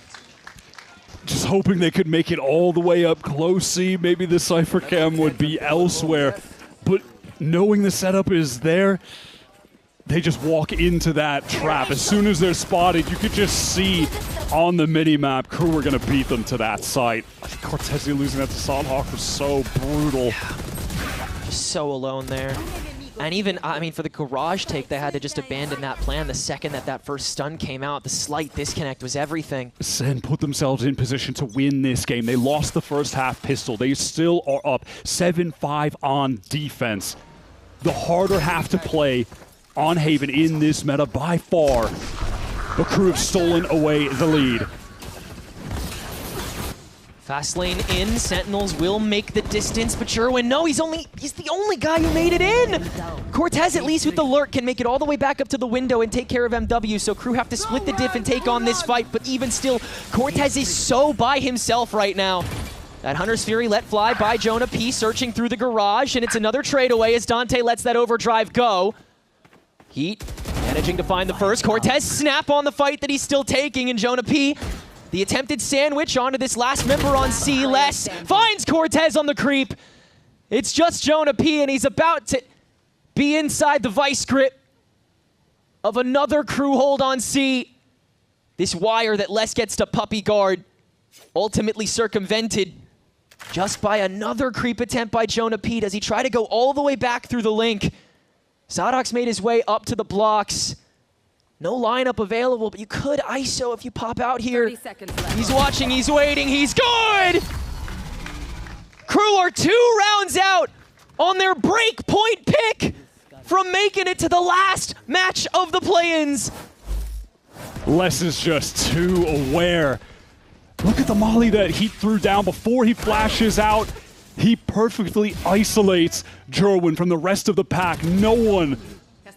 Just hoping they could make it all the way up close. See, maybe the Cypher cam would be elsewhere. But knowing the setup is there, they just walk into that trap. As soon as they're spotted, you could just see on the mini-map, crew are going to beat them to that site. I think Cortezia losing that to Sandhawk was so brutal. Just so alone there. And even, I mean, for the garage take, they had to just abandon that plan the second that first stun came out. The slight disconnect was everything. SEN put themselves in position to win this game. They lost the first half pistol. They still are up 7-5 on defense. The harder half to play on Haven in this meta by far. The crew have stolen away the lead. Fast lane in, Sentinels will make the distance, but Sherwin, no, he's the only guy who made it in! Cortez, at least with the lurk, can make it all the way back up to the window and take care of MW, so crew have to split the diff and take on this fight, but even still, Cortez is so by himself right now. That Hunter's Fury let fly by Jonah P, searching through the garage, and it's another trade away as Dante lets that overdrive go. Heat managing to find the first. Cortez snap on the fight that he's still taking, and Jonah P, the attempted sandwich onto this last member on C. Les finds Cortez on the creep. It's just Jonah P, and he's about to be inside the vice grip of another crew hold on C. This wire that Les gets to puppy guard, ultimately circumvented just by another creep attempt by Jonah P. Does he try to go all the way back through the link? Zadok's made his way up to the blocks. No lineup available, but you could ISO if you pop out here. 30 seconds left. He's watching, he's waiting, he's good! Crew are 2 rounds out on their break point pick from making it to the last match of the play-ins. Les is just too aware. Look at the molly that he threw down before he flashes out. He perfectly isolates Jerwin from the rest of the pack. No one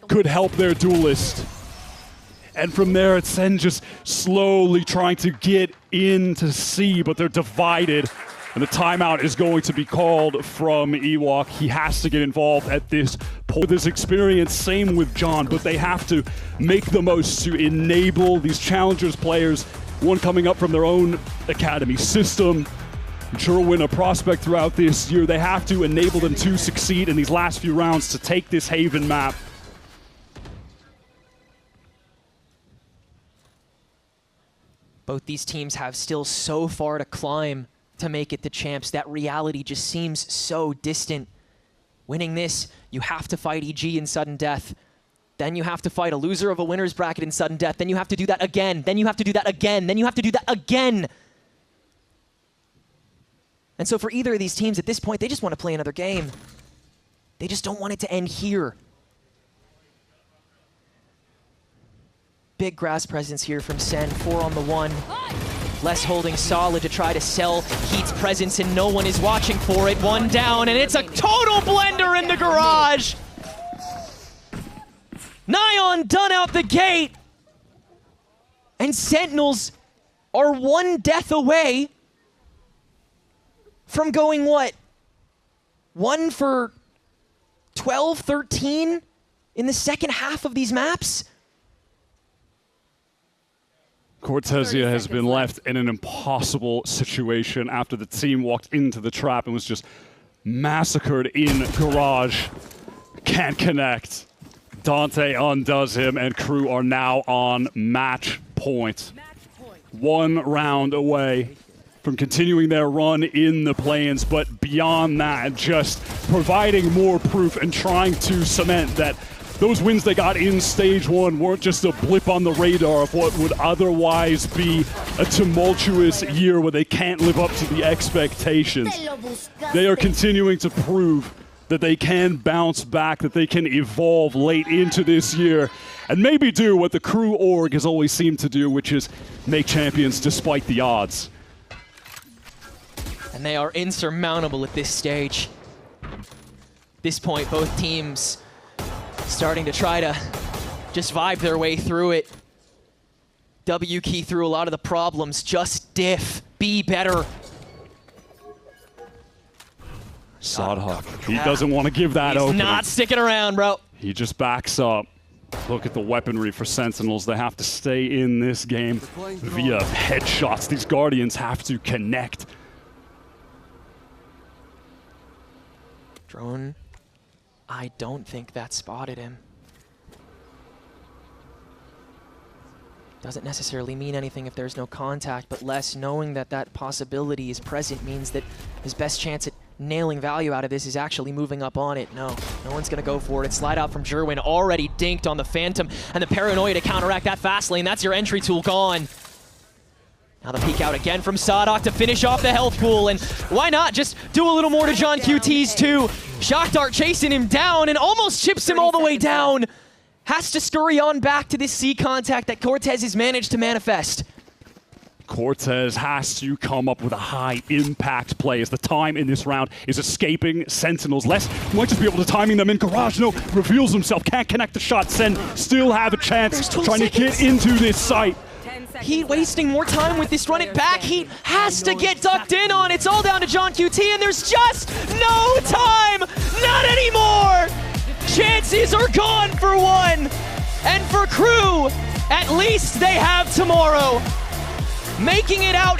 could help their duelist. And from there, it's SEN just slowly trying to get into C, but they're divided. And the timeout is going to be called from Ewok. He has to get involved at this point. With his experience, same with John, but they have to make the most to enable these Challengers players, one coming up from their own academy system. Jerwin, a prospect throughout this year. They have to enable them to succeed in these last few rounds to take this Haven map. Both these teams have still so far to climb to make it to champs. That reality just seems so distant. Winning this, you have to fight EG in sudden death. Then you have to fight a loser of a winner's bracket in sudden death. Then you have to do that again. Then you have to do that again. Then you have to do that again. And so for either of these teams at this point, they just want to play another game. They just don't want it to end here. Big grass presence here from SEN, 4 on the 1. Les holding solid to try to sell Heat's presence, and no one is watching for it. One down, and it's a total blender in the garage! Nyon done out the gate! And Sentinels are one death away from going, what? 1 for 12, 13 in the second half of these maps? Cortezia has been left in an impossible situation after the team walked into the trap and was just massacred in garage. Can't connect. Dante undoes him, and KRU are now on match point. 1 round away from continuing their run in the play-ins, but beyond that, just providing more proof and trying to cement that those wins they got in stage 1 weren't just a blip on the radar of what would otherwise be a tumultuous year where they can't live up to the expectations. They are continuing to prove that they can bounce back, that they can evolve late into this year, and maybe do what the KRU org has always seemed to do, which is make champions despite the odds. And they are insurmountable at this stage. At this point, both teams starting to try to just vibe their way through it. W key through a lot of the problems. Just diff. Be better. Sodhawk, he doesn't want to give that He's opening. not sticking around, bro. He just backs up. Look at the weaponry for Sentinels. They have to stay in this game via headshots. These Guardians have to connect. Drone, I don't think that spotted him. Doesn't necessarily mean anything if there's no contact, but Les knowing that that possibility is present means that his best chance at nailing value out of this is actually moving up on it. No one's gonna go for it. Slide out from Jerwin, already dinked on the Phantom, and the Paranoia to counteract that fast lane. That's your entry tool gone. Now the peek out again from Sadok to finish off the health pool, and why not just do a little more to John QT's too? Shock Dart chasing him down and almost chips him all the way down. Has to scurry on back to this C contact that Cortez has managed to manifest. Cortez has to come up with a high impact play as the time in this round is escaping Sentinels. Les might just be able to timing them in garage. No, reveals himself, can't connect the shot. Sen still have a chance trying to get into this site. Heat wasting more time with this run it back. Heat has to get ducked in on. It's all down to John QT, and there's just no time. Not anymore. Chances are gone for 1. And for KRU, at least they have tomorrow. Making it out